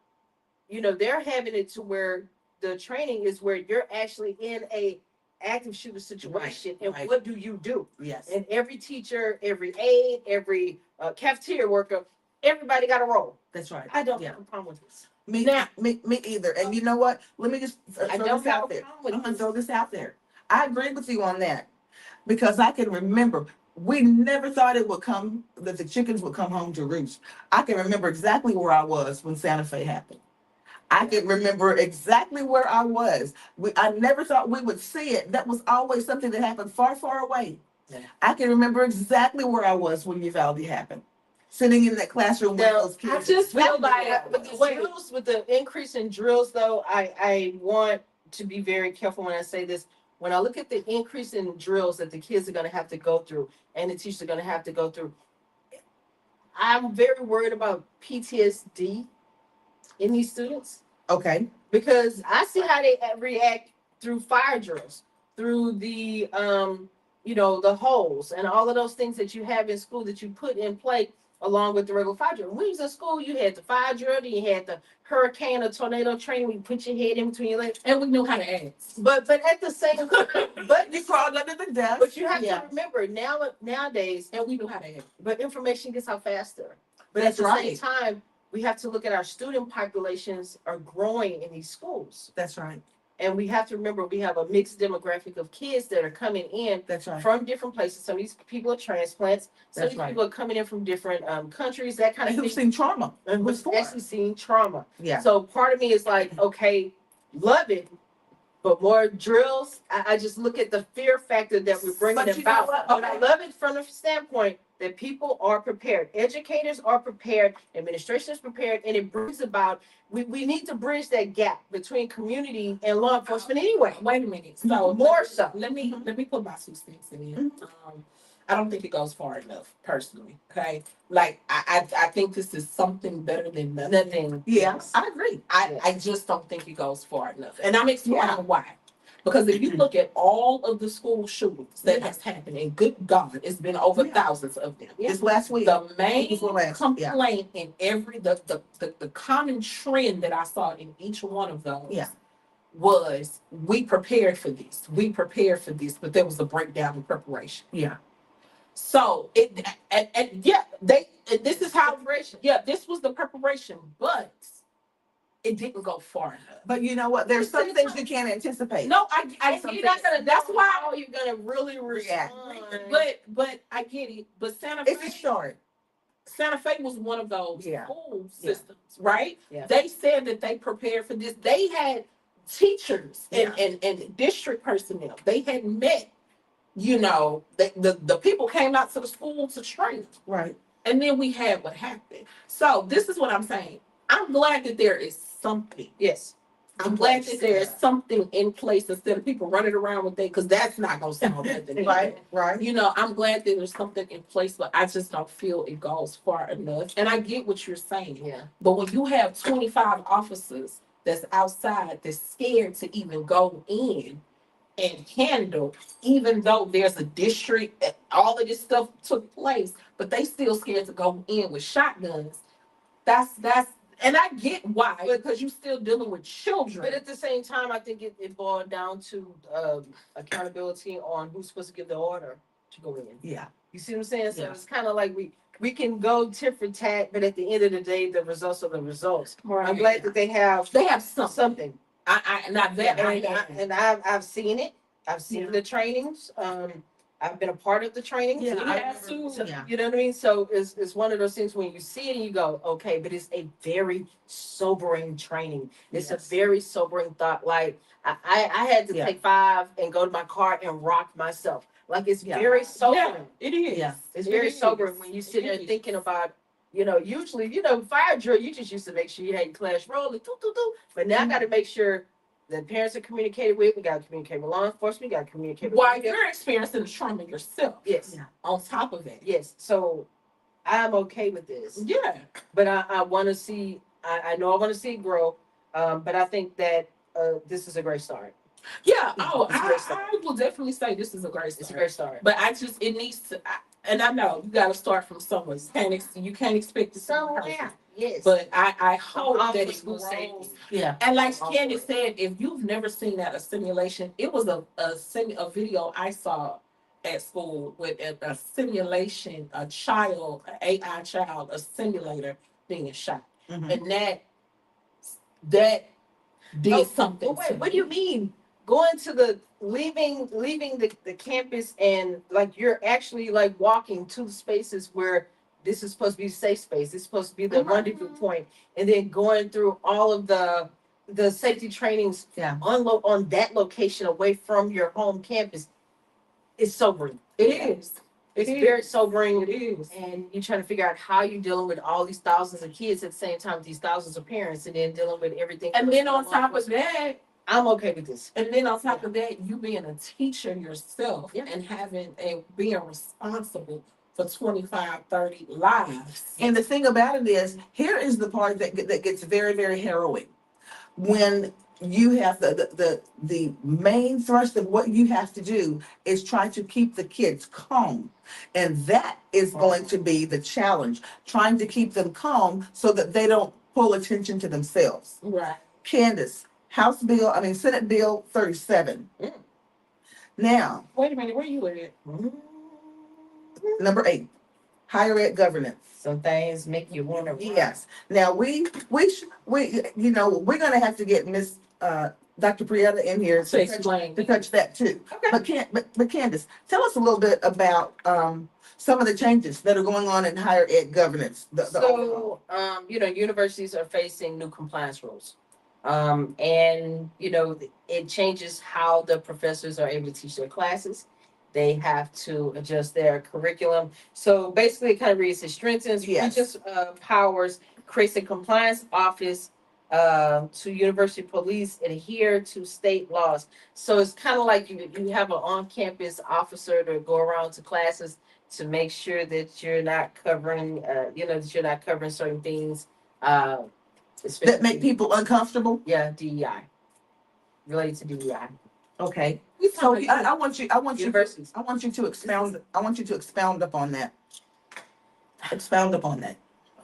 they're having it to where the training is where you're actually in a active shooter situation, and right. what do you do? Yes. And every teacher, every aide, every cafeteria worker, everybody got a role. That's right. I don't Yeah. have a problem with this. Me either. And you know what? Let me just throw I this don't have out a there. problem with I'm gonna this. throw this out there. I agree with you on that because I can remember we never thought it would come that the chickens would come home to roost. I can remember exactly where I was when Santa Fe happened. I can remember exactly where I was. I never thought we would see it. That was always something that happened far, far away. Yeah. I can remember exactly where I was when Uvalde happened, sitting in that classroom with Now, those kids. I just feel like with the drills, with the increase in drills, though, I want to be very careful when I say this. When I look at the increase in drills that the kids are going to have to go through and the teachers are going to have to go through, I'm very worried about PTSD in these students. Okay. Because I see how they react through fire drills, through the the holes and all of those things that you have in school that you put in play along with the regular fire drill. When you was in school, you had the fire drill, then you had the hurricane or tornado training where you put your head in between your legs. and we knew how to ask. But at the same but You crawled under the desk. but you have to remember nowadays, And we knew how to ask. but information gets out faster. But That's at the right. same time, we have to look at our student populations are growing in these schools. That's right. And we have to remember we have a mixed demographic of kids that are coming in That's right. from different places. Some of these people are transplants. Some of That's these right. people are coming in from different countries, that kind And of who've thing. seen trauma And who's before. actually seen trauma. Yeah. So part of me is like, okay, love it, but more drills. I just look at the fear factor that we're bringing But you know about. what? But I love it from the standpoint that people are prepared, educators are prepared, administration is prepared, and it brings about. We need to bridge that gap between community and law enforcement anyway. Wait a minute. So More so. let me put my 2 cents in. I don't think it goes far enough, personally. Okay, like I think this is something better than nothing. Nothing. Yeah, I agree. I just don't think it goes far enough, and I'm explaining why. Because if you look at all of the school shootings that has happened, and good God, it's been over thousands of them. This last week. The main Before last, complaint in every the common trend that I saw in each one of those was we prepared for this. We prepared for this, but there was a breakdown in preparation. Yeah. So this is how this was the preparation, but it didn't go far enough. But you know what? There's some things you can't anticipate. No, you're not gonna. That's why how you're gonna really react. But I get it. But Santa It's Fe, short. Santa Fe was one of those school Yeah. systems, right? Yeah. They said that they prepared for this. They had teachers and district personnel. They had met. The people came out to the school to train. Right. And then we had what happened. So this is what I'm saying. I'm glad that there is something. Yes. I'm glad that there is something in place instead of people running around with that, because that's not gonna solve nothing. Right. I'm glad that there's something in place, but I just don't feel it goes far enough. And I get what you're saying. Yeah. But when you have 25 officers that's outside, that's scared to even go in and handle, even though there's a district, all of this stuff took place, but they still scared to go in with shotguns. That's and I get why, because you're still dealing with children. But at the same time, I think it boiled down to accountability on who's supposed to give the order to go in. Yeah. You see what I'm saying? So Yeah. it's kind of like we can go tit for tat, but at the end of the day, the results are the results. Right. I'm glad that they have something. I've seen it. I've seen the trainings. I've been a part of the trainings. Yeah, I I have remember too. too. Yeah. You know what I mean? So it's one of those things when you see it and you go, okay, but it's a very sobering training. It's Yes. a very sobering thought. Like I had to take 5 and go to my car and rock myself. Like it's very sobering. It is. Yeah. It's very sobering when you sit there thinking about, usually, fire drill, you just used to make sure you had your class rolling, but now I got to make sure that parents are communicated with. We got to communicate with law enforcement. We got to communicate with. While you're experiencing the trauma yourself. Yes. Yeah. On top of it. Yes. So I'm okay with this. Yeah. But I want to see. I know I want to see it grow. But I think that this is a great start. Yeah. It's Oh, a great start. I will definitely say this is a great start. It's a great start. But it needs to, and I know you got to start from somewhere. You can't expect to Somewhere. Yes. But I All hope that for it school grows. safety. Yeah. And like All Candace for said, if you've never seen that a simulation, it was a video I saw at school with a simulation, a child, an AI child, a simulator being shot, Mhm. and that did something. But wait, to what do you me. mean? Going to the leaving the campus and like you're actually like walking to the spaces where this is supposed to be a safe space. This is supposed to be the Mhm. rendezvous point, and then going through all of the safety trainings Yeah. on that location away from your home campus. It's sobering. It is. It's It is. very sobering. It is. And you're trying to figure out how you're dealing with all these thousands of kids at the same time, these thousands of parents, and then dealing with everything. And else then on going top of that, I'm okay with this. and then on top of that, you being a teacher yourself Yeah. and being responsible for 25, 30 lives. And the thing about it is, here is the part that gets very, very harrowing. When you have the main thrust of what you have to do is try to keep the kids calm. And that is going to be the challenge, trying to keep them calm so that they don't pull attention to themselves. Right. Candace, Senate Bill 37. Mm. Now, Wait a minute, where you at? number 8, higher ed governance. Some things make you want to. Yes. Now we're gonna have to get Miss Dr. Prieta in here To explain. to touch that too. Okay. But Candace, tell us a little bit about some of the changes that are going on in higher ed governance. So, universities are facing new compliance rules. And, it changes how the professors are able to teach their classes. They have to adjust their curriculum. So basically, it kind of reads: it strengthens Yes. regents' powers, creates a compliance office to university police, adhere to state laws. So it's kind of like you have an on-campus officer to go around to classes to make sure that you're not covering, certain things. Uh, that make people uncomfortable. Yeah, DEI, related to DEI. Okay. We So talking I want you Universities. I want you to expound upon that. Expound upon that.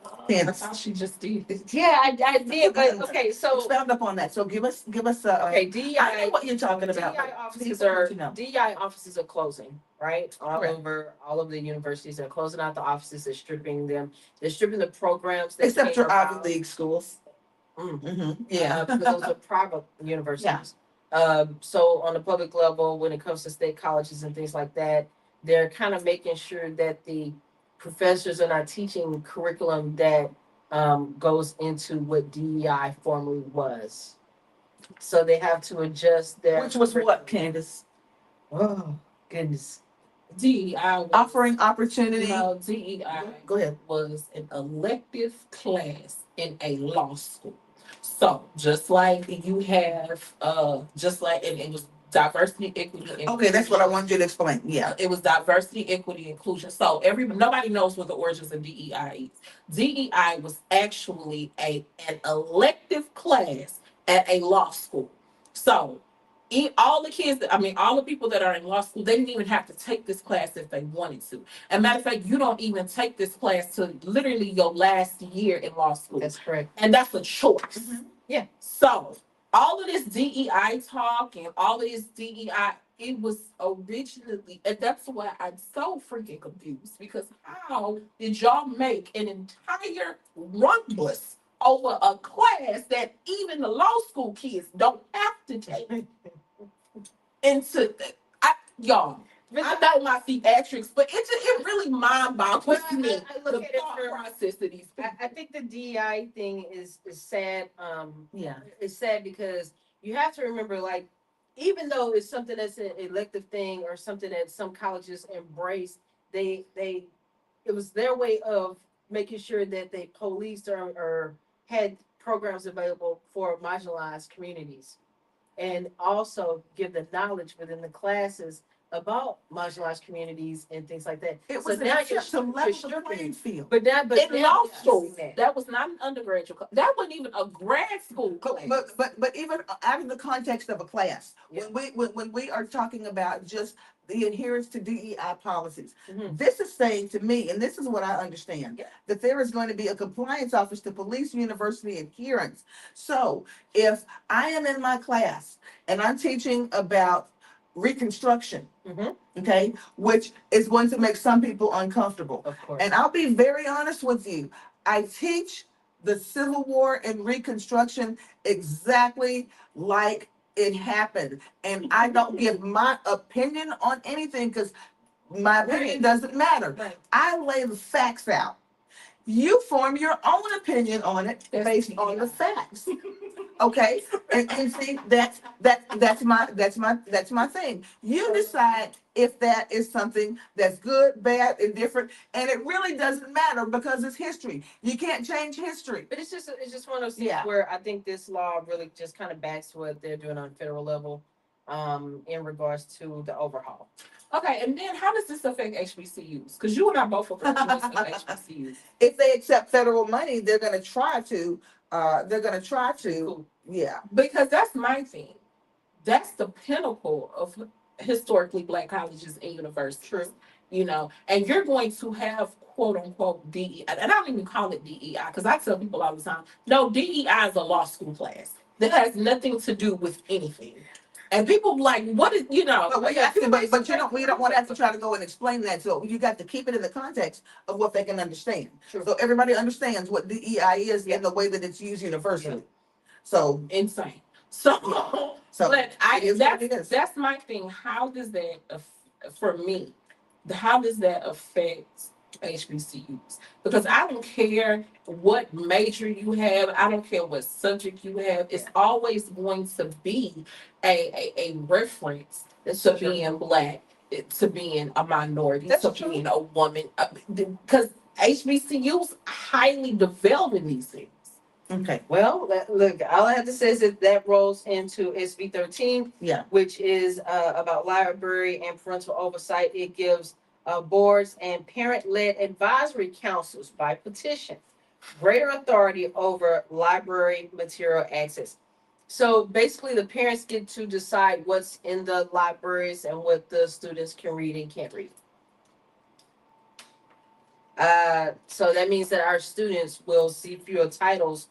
I Candace. thought she just did. Yeah, I did, but okay, so Expound upon that. So give us a okay, I know DEI. what you're talking about. DEI but offices people are need to know. DEI offices are closing, right? Correct. All of the universities are closing out the offices. They're stripping them. They're stripping the programs that Except came your Ivy about. League schools. Mm. Yeah. Because those are private universities. So on the public level, when it comes to state colleges and things like that, they're kind of making sure that the professors are not teaching curriculum that goes into what DEI formerly was. So they have to adjust their. Which was what, Candace? Oh goodness. DEI Offering opportunity. No, DEI Go ahead. was an elective class in a law school. So just like you have, and it was diversity, equity, and Okay, that's what I wanted you to explain. Yeah. it was diversity, equity, inclusion. So nobody knows what the origins of DEI is. DEI was actually an elective class at a law school. So all the kids, all the people that are in law school, they didn't even have to take this class if they wanted to. And matter of fact, you don't even take this class to literally your last year in law school. That's correct. And that's a choice. Mhm. Yeah. So all of this DEI talk and all of this DEI, it was originally, and that's why I'm so freaking confused, because how did y'all make an entire rumbus over a class that even the law school kids don't have to take? Y'all, I know my theatrics, but it really mind boggles Well, me. I look The at it thought from- process of these people. I think the DEI thing is sad. Yeah. It's sad because you have to remember, like, even though it's something that's an elective thing or something that some colleges embrace, it was their way of making sure that they policed or had programs available for marginalized communities, and also give the knowledge within the classes about marginalized communities and things like that. It So was an now attempt to level the playing field. But now, but In now law we're school, seeing that. that was not an undergraduate class. That wasn't even a grad school class. But even out of the context of a class, Yeah. when we are talking about just the adherence to DEI policies, Mhm. this is saying to me, and this is what I understand, Yeah. that there is going to be a compliance office to police university adherence. So if I am in my class and I'm teaching about Reconstruction, Mhm. okay, which is going to make some people uncomfortable. Of course. And I'll be very honest with you. I teach the Civil War and Reconstruction exactly like it happened. And I don't give my opinion on anything because my opinion doesn't matter. Right. I lay the facts out. You form your own opinion on it That's based DEI. on the facts. Okay, and see that's my thing. You decide if that is something that's good, bad, indifferent, and it really doesn't matter because it's history. You can't change history. But it's just one of those things Yeah. where I think this law really just kind of backs what they're doing on federal level, in regards to the overhaul. Okay, and then how does this affect HBCUs? Because you and I both are graduates of HBCUs. If they accept federal money, they're going to try to. Cool. Yeah. Because that's my thing. That's the pinnacle of historically Black colleges and universities. True. You know, and you're going to have quote unquote DEI, and I don't even call it DEI because I tell people all the time, no, DEI is a law school class that has nothing to do with anything. And people like, what is, you know? But we don't want to have to try to go and explain that. So you got to keep it in the context of what they can understand. True. So everybody understands what DEI is Yeah. in the way that it's used universally. Yeah. So Insane. So, but it is what it is. that's my thing. How does that for me? How does that affect HBCUs? Because I don't care what major you have. I don't care what subject you have. It's always going to be a reference to being Black, to being a minority, That's to true. being a woman. Because HBCUs highly develop in these things. Okay. Well, look, all I have to say is that rolls into SB 13, Yeah. which is about library and parental oversight. It gives boards and parent-led advisory councils by petition greater authority over library material access. So basically, the parents get to decide what's in the libraries and what the students can read and can't read. So that means that our students will see fewer titles,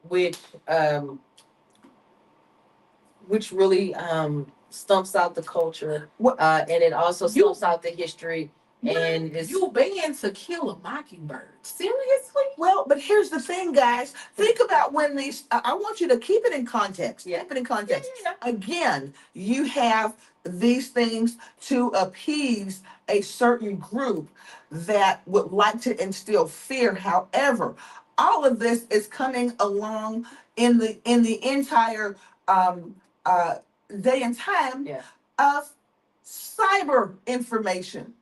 which really stumps out the culture, and it also stumps out the history. And it's, You banned To Kill a Mockingbird. Seriously? Well, but here's the thing, guys. Think about when these. I want you to keep it in context. Yeah. Keep it in context. Yeah. Again, you have these things to appease a certain group that would like to instill fear. However, all of this is coming along in the entire uh, day and time Yeah. of cyber information.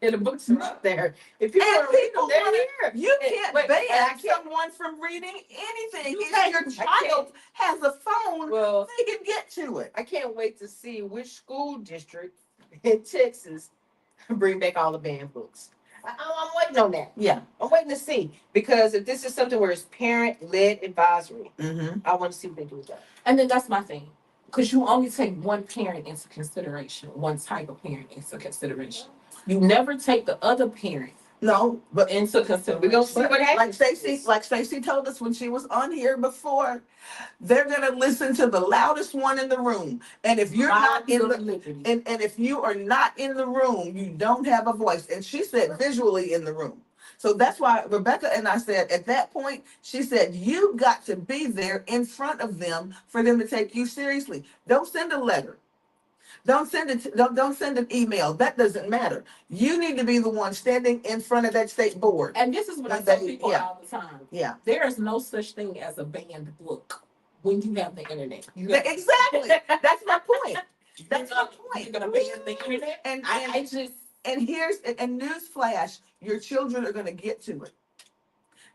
And the books are up there. If people And want to read people them, they're wanna- here. You And- can't wait, and I ban can't- someone from reading anything. You If can't- your I child has a phone, Well, they can get to it. I can't wait to see which school district in Texas bring back all the banned books. I'm waiting on that. Yeah. I'm waiting to see, because if this is something where it's parent-led advisory, Mm-hmm. I want to see what they do with that. And then that's my thing. Because you only take one parent into consideration, one type of parent into consideration. You never take the other parent No, but into consideration. We're gonna see what happens. like Stacey told us when she was on here before, they're gonna listen to the loudest one in the room. And if you're not in the and if you are not in the room, you don't have a voice. And she said visually in the room. So that's why Rebecca and I said at that point, she said, you got to be there in front of them for them to take you seriously. Don't send a letter. Don't send it. Don't send an email. That doesn't matter. You need to be the one standing in front of that state board. And this is what I And tell they- people yeah. all the time. Yeah. There is no such thing as a banned book when you have the internet. Exactly. That's my point. That's my point. You're gonna ban the internet. And I just and newsflash, your children are gonna get to it.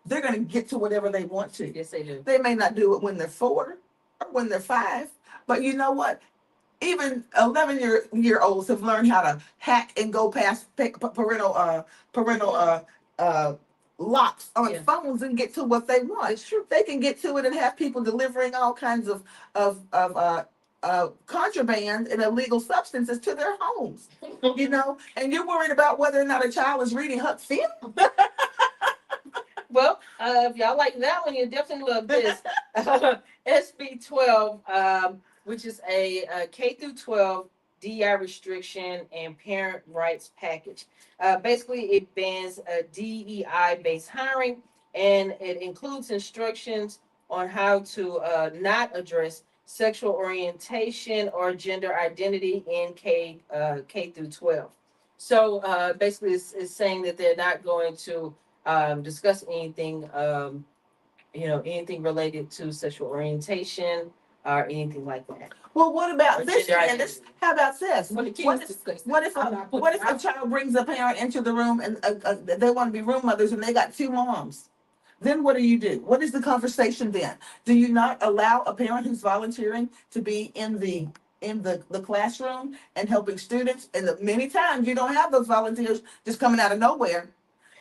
They're gonna get to whatever they want to. Yes, they do. They may not do it when they're 4 or when they're 5, but you know what? even 11 year olds have learned how to hack and go past parental locks on Yeah. phones and get to what they want. It's true. They can get to it and have people delivering all kinds of contraband and illegal substances to their homes. You know, and you're worried about whether or not a child is reading Huck Finn. Well, if y'all like that one, you definitely love this. SB 12, which is a K through 12 DEI restriction and parent rights package. Basically, it bans DEI based hiring, and it includes instructions on how to not address sexual orientation or gender identity in K through 12. So basically, it's saying that they're not going to discuss anything, anything related to sexual orientation or anything like that. Well, what Or about this, gender Candace? identity. How about this? When the What kids if, discuss what it, if, I'm not putting what it if a out. child brings a parent into the room and they want to be room mothers and they got two moms? Then what do? What is the conversation then? Do you not allow a parent who's volunteering to be in the classroom and helping students? And many times you don't have those volunteers just coming out of nowhere.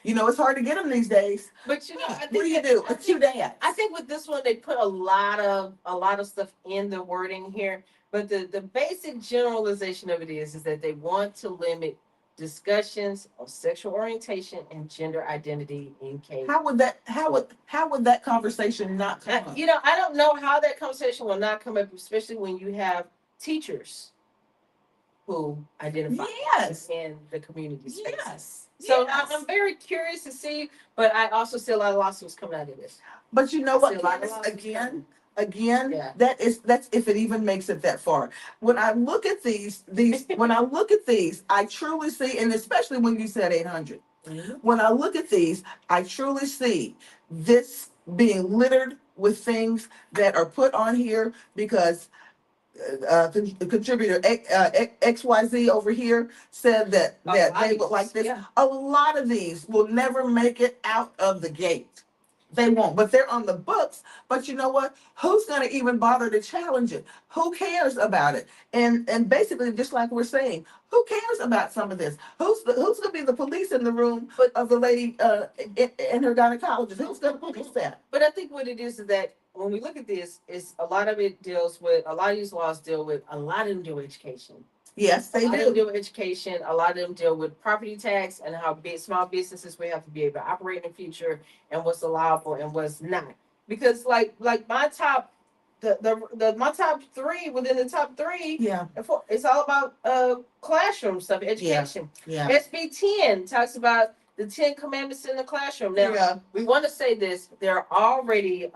You know, it's hard to get them these days. But I What think do you do? I With two think dads. I think with this one they put a lot of stuff in the wording here. But the basic generalization of it is that they want to limit discussions of sexual orientation and gender identity in K. How would that conversation not come up? I don't know how that conversation will not come up, especially when you have teachers who identify Yes. in the community space. Yes. So Yes. I'm very curious to see, but I also see a lot of lawsuits coming out of this. But you know I what, see a lot of Candace? lawsuits coming. Again, Yeah. that's if it even makes it that far. When I look at these, I truly see, and especially when you said 800, Mhm. when I look at these, I truly see this being littered with things that are put on here because contributor XYZ over here said that they would like this. Yeah. A lot of these will never make it out of the gate. They won't, but they're on the books. But you know what? Who's going to even bother to challenge it? Who cares about it? And basically, just like we're saying, who cares about some of this? Who's going to be the police in the room of the lady and her gynecologist? Who's going to police that? But I think what it is that when we look at this, is a lot of these laws deal with a lot of them deal with education. Yes, they A lot of them do. deal with education. A lot of them deal with property tax and how big small businesses will have to be able to operate in the future and what's allowable and what's not. Because like my top, my top three within the top three, Yeah, it's all about classroom stuff, education. yeah, SB 10 talks about the 10 commandments in the classroom. Now yeah. we want to say this: there are already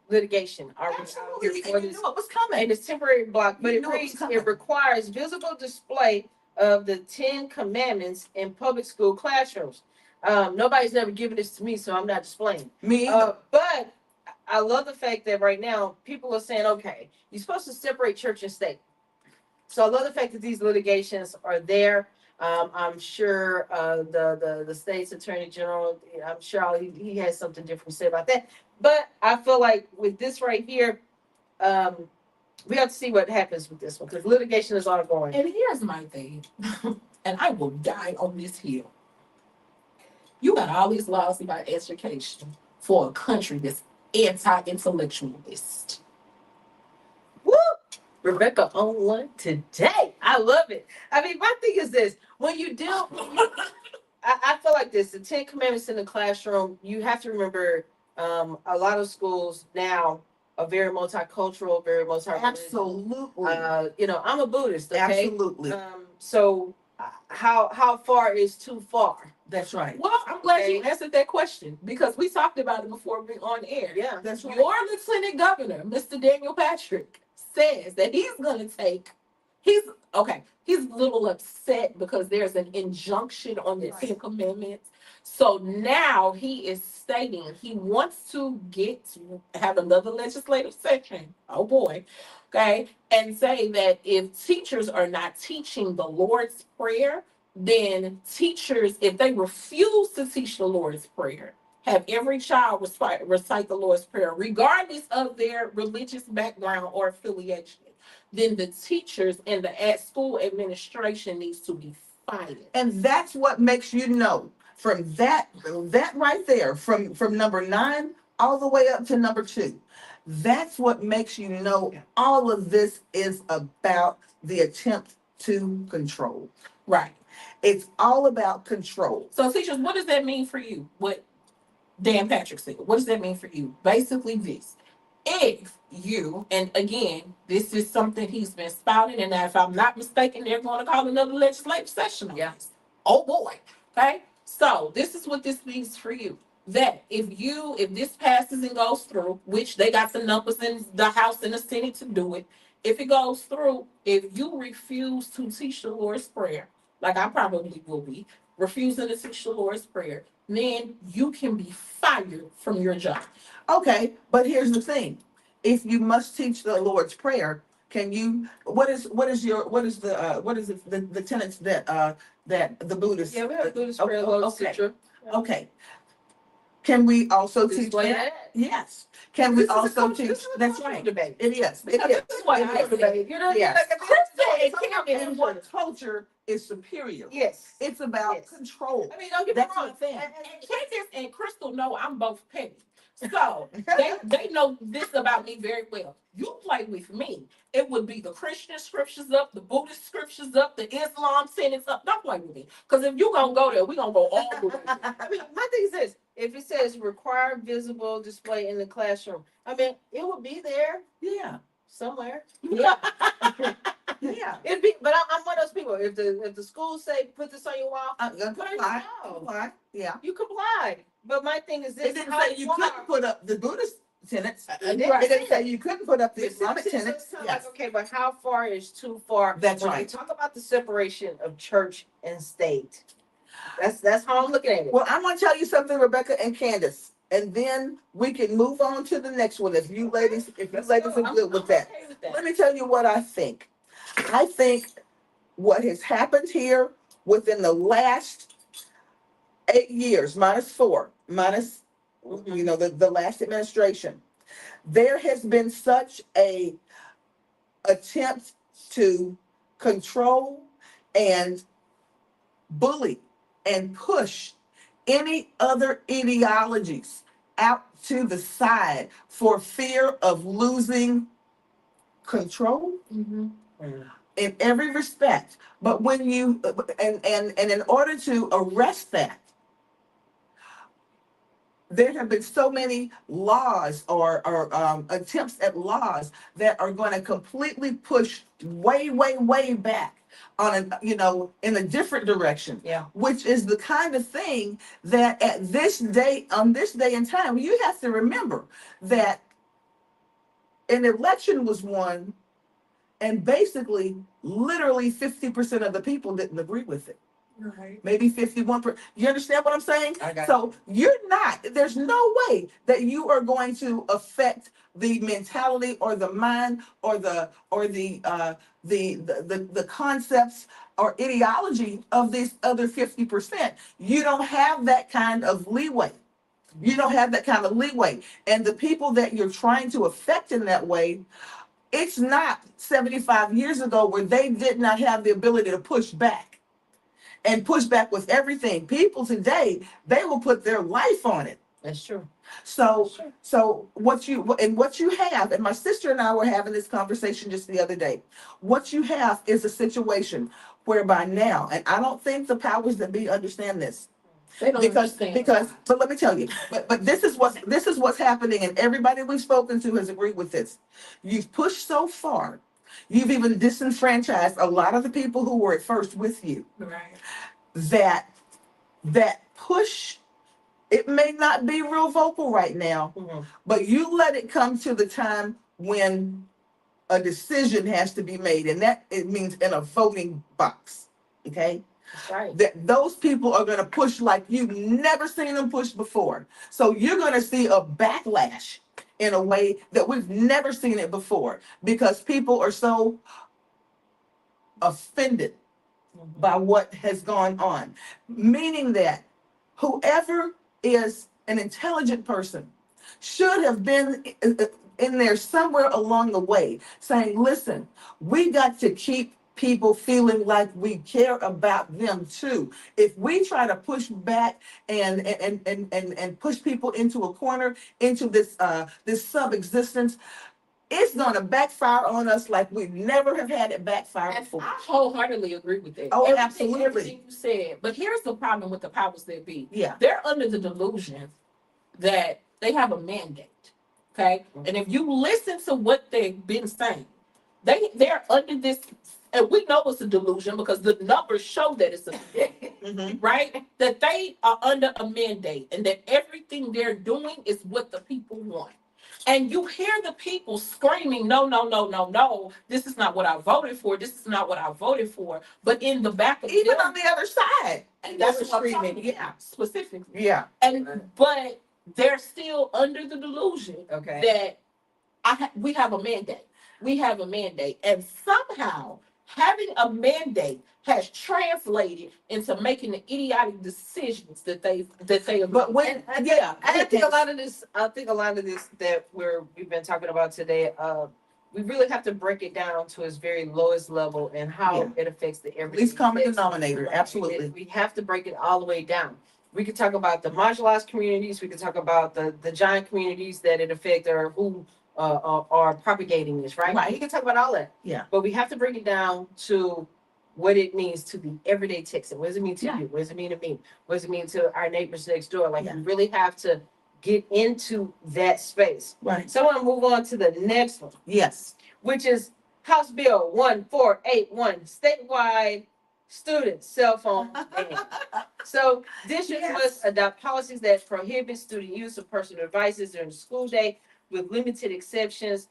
litigation already out here Absolutely. for And you this, knew it was coming. and it's temporary block, but You it knew it was reads coming. it requires visible display of the 10 commandments in public school classrooms. Nobody's never given this to me, so I'm not displaying. Me either. But I love the fact that right now people are saying, okay, you're supposed to separate church and state. So I love the fact that these litigations are there. I'm sure the state's attorney general, I'm sure he has something different to say about that. But I feel like with this right here, we have to see what happens with this one because litigation is ongoing. And here's my thing, and I will die on this hill. You got all these laws about education for a country that's anti-intellectualist. Woo! Rebecca on one today. I love it. I mean, my thing is this: when you deal, I feel like this: the 10 Commandments in the classroom. You have to remember, a lot of schools now are very multicultural, very multi-religious. Absolutely. I'm a Buddhist. Okay. Absolutely. So how far is too far? That's right. Well, I'm glad you answered that question because we talked about it before we were on air. Yeah. That's right. Your lieutenant governor, Mr. Daniel Patrick, says that he's a little upset because there's an injunction on the 10 Commandments. So now he is stating he wants to have another legislative session. Oh boy. Okay. And say that if teachers are not teaching the Lord's Prayer, then teachers, if they refuse to teach the Lord's Prayer, have every child recite the Lord's Prayer, regardless of their religious background or affiliation, then the teachers and the at school administration needs to be fired. And that's what makes you know from that right there, from number 9 all the way up to number 2. That's what makes you know all of this is about the attempt to control. Right. It's all about control. So, teachers, what does that mean for you? What Dan Patrick said. What does that mean for you? Basically, this. If you, and again, this is something he's been spouting, and if I'm not mistaken, they're going to call another legislative session on this. Oh boy. Okay. So this is what this means for you. That if this passes and goes through, which they got the numbers in the House and the Senate to do it, if it goes through, if you refuse to teach the Lord's Prayer, like I probably will be, refusing to teach the Lord's Prayer, then you can be fired from your job. Okay, but here's the thing. If you must teach the Lord's Prayer, can you what is the tenets that the Buddhists Yeah, we have Buddhist prayer, Lotus okay. Sutra. Okay. Can we also teach Display that? that. Yes. Can we This is a also culture- teach? this is a That's cultural right. debate. It is. Because this is what It I is. said. You know, Yes. like, And what culture is superior? yes. It's about Yes. control. I mean, don't get me That's wrong. the thing. And Candace and Crystal know I'm both petty. So they know this about me very well. You play with me, it would be the Christian scriptures up, the Buddhist scriptures up, the Islam tenets up. Don't play with me. Because if you gonna go there, we gonna go all the way. I mean, my thing is this: if it says require visible display in the classroom, I mean, it would be there Yeah. somewhere. Yeah. Yeah. It'd be, but I'm one of those people. If the schools say put this on your wall, Comply. No. Comply. Yeah. you comply. But my thing is this: It didn't how say you far- couldn't put up the Buddhist tenets. It It didn't say you couldn't put up the It's Islamic just- tenets. it's kind of Yes. like, okay, but how far is too far? That's when right. you talk about the separation of church and state. That's how I'm looking at it. Well, I'm going to tell you something, Rebecca and Candace, and then we can move on to the next one if you ladies are good with that. Okay with that. Let me tell you what I think. I think what has happened here within the last 8 years, -4, the last administration, there has been such a attempt to control and bully and push any other ideologies out to the side for fear of losing control in every respect. But when you and in order to arrest that, there have been so many laws or attempts at laws that are going to completely push way back on in a different direction. Yeah. Which is the kind of thing that at this day and time, you have to remember that an election was won and basically literally 50% of the people didn't agree with it. Right. Maybe 51%. You understand what I'm saying? I got So there's no way that you are going to affect the mentality or the mind or the concepts or ideology of this other 50%. You don't have that kind of leeway. You don't have that kind of leeway. And the people that you're trying to affect in that way, it's not 75 years ago where they did not have the ability to push back. And push back with everything. People today, they will put their life on it. That's true. So what you have, and my sister and I were having this conversation just the other day. What you have is a situation whereby now, and I don't think the powers that be understand this. They don't understand. But let me tell you, but this is what's happening, and everybody we've spoken to has agreed with this. You've pushed so far. You've even disenfranchised a lot of the people who were at first with you. Right. That push, it may not be real vocal right now, but you let it come to the time when a decision has to be made, and that it means in a voting box. Okay? That's right. That those people are going to push like you've never seen them push before. So you're going to see a backlash in a way that we've never seen it before because people are so offended by what has gone on. Meaning that whoever is an intelligent person, should have been in there somewhere along the way saying, listen, we got to keep people feeling like we care about them too. If we try to push back and push people into a corner, into this sub-existence, it's going to backfire on us like we never have had it backfire And before. I wholeheartedly agree with that. Oh, Everything absolutely. you said. But here's the problem with the powers that be. Yeah. They're under the delusion that they have a mandate. Okay. And if you listen to what they've been saying, they're under this, and we know it's a delusion because the numbers show that it's a delusion, right? That they are under a mandate and that everything they're doing is what the people want. And you hear the people screaming, no, no, no, no, no, this is not what I voted for. This is not what I voted for. But in the back of Even them, on the other side, and that's that's what what I'm I'm screaming. talking about, specifically. Yeah. But they're still under the delusion Okay. that we have a mandate. We have a mandate. And somehow having a mandate has translated into making the idiotic decisions that they But when, I think a lot of this. I think a lot of this that we've been talking about today. We really have to break it down to its very lowest level and how it affects the everyday. least common denominator, absolutely. We have to break it all the way down. We could talk about the marginalized communities. We could talk about the giant communities that it affects or who are propagating this, right? Right. We can talk about all that. Yeah. But we have to break it down to what it means to the everyday Texan. What does it mean to Yeah. you? What does it mean to me? What does it mean to our neighbors next door? Like Yeah. we really have to get into that space. Right. So I want to move on to the next one, Yes. which is House Bill 1481, statewide student cell phone ban. So districts Yes. must adopt policies that prohibit student use of personal devices during the school day with limited exceptions,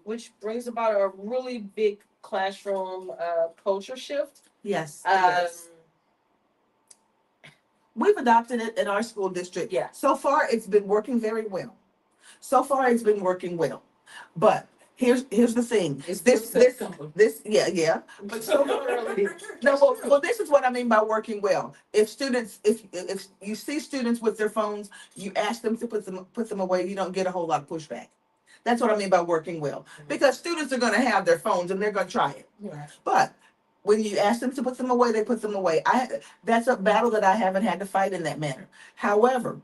which brings about a really big classroom culture shift. Yes. Um, We've adopted it in our school district. Yeah. So far, it's been working very well. But here's the thing. It's This, yeah. But so early. No, well, this is what I mean by working well. If you see students with their phones, you ask them to put them away, you don't get a whole lot of pushback. That's what I mean by working well. Because students are going to have their phones and they're going to try it. Yeah. But when you ask them to put them away, they put them away. That's a battle that I haven't had to fight in that manner. However,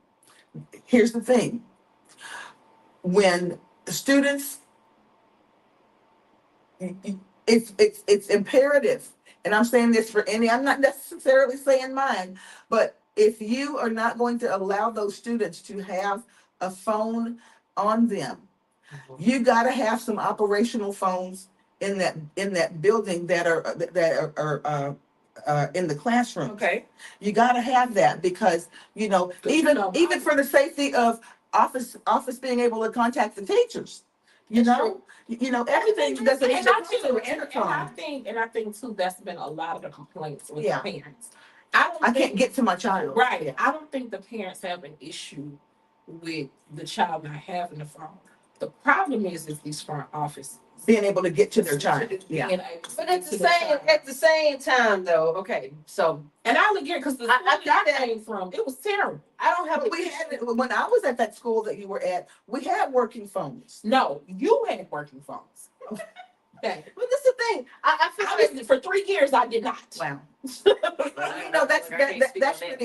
here's the thing. When students, it's imperative, and I'm saying this for I'm not necessarily saying mine, but if you are not going to allow those students to have a phone on them, you got to have some operational phones in that building that are in the classroom. Okay. You got to have that because even for the safety of office being able to contact the teachers. Everything doesn't need to go through intercom. And I think too that's been a lot of the complaints with Yeah. parents. I can't get to my child. Right. Yeah. I don't think the parents have an issue with the child not having the phone. The problem is these front offices Being able to get to their child. Yeah. being able to But get to their child. at the same time though, okay, so And I would get because the I school think that that- I came from, it was terrible. I don't have But when I was at that school that you were at, we had working phones. No, you had working phones. Okay. But this is the thing. I feel like For 3 years I did not. Wow. That's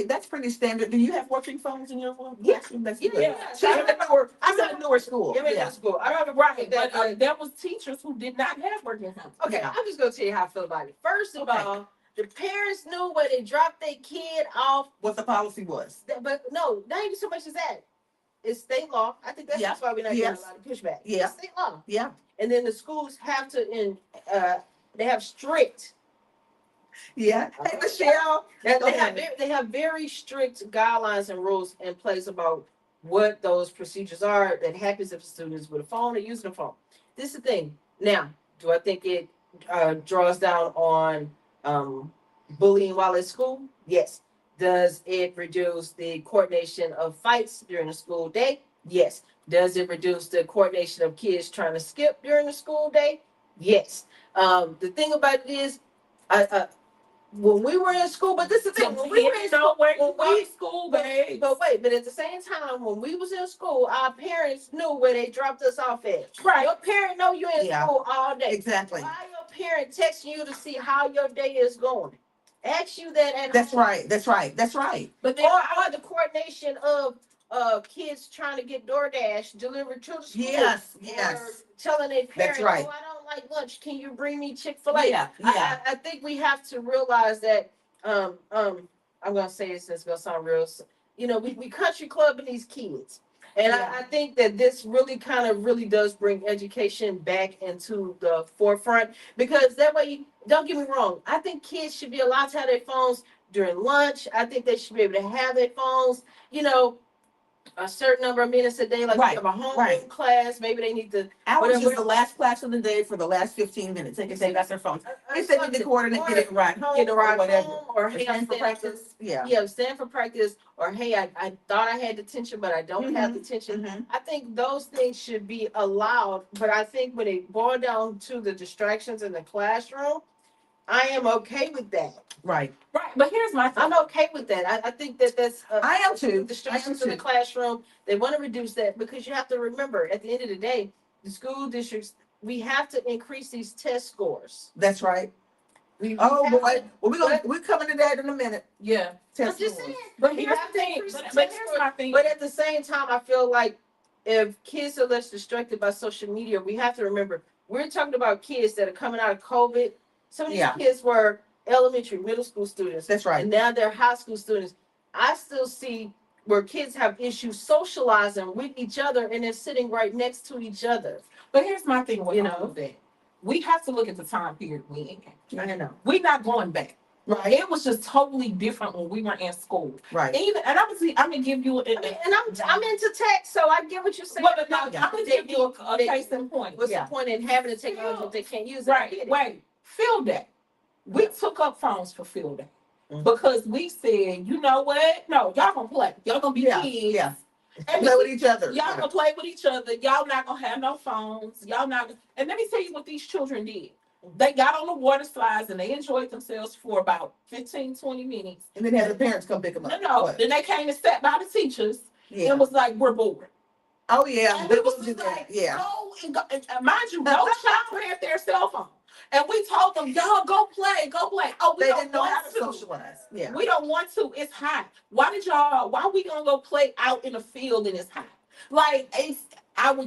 That's pretty standard. Do you have working phones in your room? Yeah. That's Yeah, good. yeah. See, I'm at a newer school. yeah. School. I don't have a Right, that. but there was teachers who did not have working phones. Okay, Yeah. I'm just gonna tell you how I feel about it. First of Okay. all, the parents knew where they dropped their kid off, What the policy was. but no, not even so much as that. It's state law. I think that's Yeah. just why we're not Yes. getting a lot of pushback. Yeah. It's state law. Yeah. And then the schools have to they have strict. Yeah. Hey, Michelle. They have very strict guidelines and rules in place about what those procedures are that happens if a student is with a phone or using a phone. This is the thing. Now, do I think it draws down on bullying while at school? Yes. Does it reduce the coordination of fights during the school day? Yes. Does it reduce the coordination of kids trying to skip during the school day? Yes. The thing about it is, when we were in school, but this is the thing, when we were in school, but at the same time, when we was in school, our parents knew where they dropped us off at. Right. Your parent know you in school all day. Exactly. Why your parent texting you to see how your day is going? Ask you that at That's home. right. That's right. That's right. But then Or the coordination of kids trying to get DoorDash delivered to the school. Yes. Or Yes. telling their That's parents, right. oh, I don't like lunch. Can you bring me Chick-fil-A? Yeah. Yeah. I think we have to realize that I'm gonna say this, it's gonna sound real. You know, we country clubbing these kids. And Yeah. I think that this really kind of really does bring education back into the forefront, because that way, don't get me wrong, I think kids should be allowed to have their phones during lunch. I think they should be able to have their phones, you know, a certain number of minutes a day, like Right, you have a homeroom right. class, maybe they need to. Ours is whatever. the last class of the day for the last 15 minutes. They can take out their phones. If they need to coordinate, get it right home, Get a ride or whatever. home, or hey, I'm Stand for standing practice. Yeah. Yeah, stand for practice, or hey, I thought I had detention, but I don't have detention. Mhm. I think those things should be allowed, but I think when it boils down to the distractions in the classroom, I am okay with that. Right. right. But here's my thing. I'm okay with that. I think that that's I am too. distractions I in am the too. classroom. They want to reduce that, because you have to remember, at the end of the day, the school districts, we have to increase these test scores. That's right. We Oh have boy. to- Well, we're coming to that in a minute. Yeah. I'm Test just scores. saying. But we here's have the to thing. increase the But test here's scores. my thing. But at the same time, I feel like if kids are less distracted by social media, we have to remember, we're talking about kids that are coming out of COVID. Some of these kids were elementary, middle school students, That's right. and now they're high school students. I still see where kids have issues socializing with each other, and they're sitting right next to each other. But here's my thing with You all know? of that. We have to look at the time period we in. I know. We're not going back. Right. It was just totally different when we were in school. Right. Even, and I'm gonna give you. I mean, and I'm into tech, so I get what you're saying. Well, but no, I'm gonna give you a case in point. What's Yeah. the point in having the technology if they can't use it? I get Right. it. Wait. Field day. We took up phones for field day Mhm. because we said, you know what? No, y'all gonna play. Y'all gonna be Yeah. kids. Yeah. And Play with each other. y'all gonna play with each other. Y'all not gonna have no phones. Y'all not. And let me tell you what these children did. They got on the water slides and they enjoyed themselves for about 15, 20 minutes. And then have the parents come pick them up. No. What? Then they came and sat by the teachers Yeah. and was like, we're bored. Oh yeah. And They we was will do just like, that. Yeah. go and go. And mind you, no child had their cell phone. And we told them, y'all go play, go play. Oh, we They don't didn't know how want to to. socialize. Yeah. We don't want to. It's hot. Why we gonna go play out in the field and it's hot? Like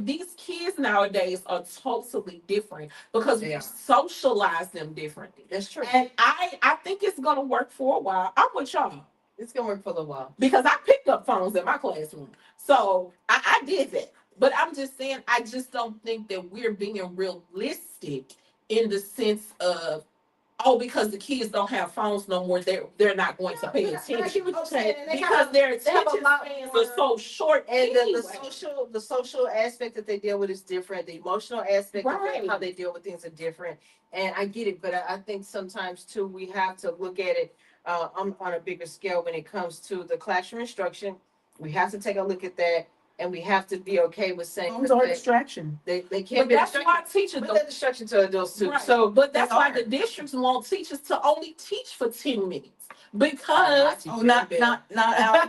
these kids nowadays are totally different because we Yeah. socialize them differently. That's true. And I think it's gonna work for a while. I'm with y'all It's gonna work for a little while. because I picked up phones in my classroom. So I did that. But I'm just saying, I just don't think that we're being realistic in the sense of, oh, because the kids don't have phones no more, they're not going to pay I get attention. what you're saying. And they Because have, their they have a attention lot spans more- are so short. and anyway. the social aspect that they deal with is different. The emotional aspect Right. of how they deal with things are different. And I get it, but I think sometimes too we have to look at it on a bigger scale when it comes to the classroom instruction. We have to take a look at that, and we have to be okay with saying Phones are a that distraction. they can't But be that's distracted. why teachers But don't. they're distraction to adults too. Right. So But that's They why are. the districts want teachers to only teach for 10 minutes. Because Oh, not our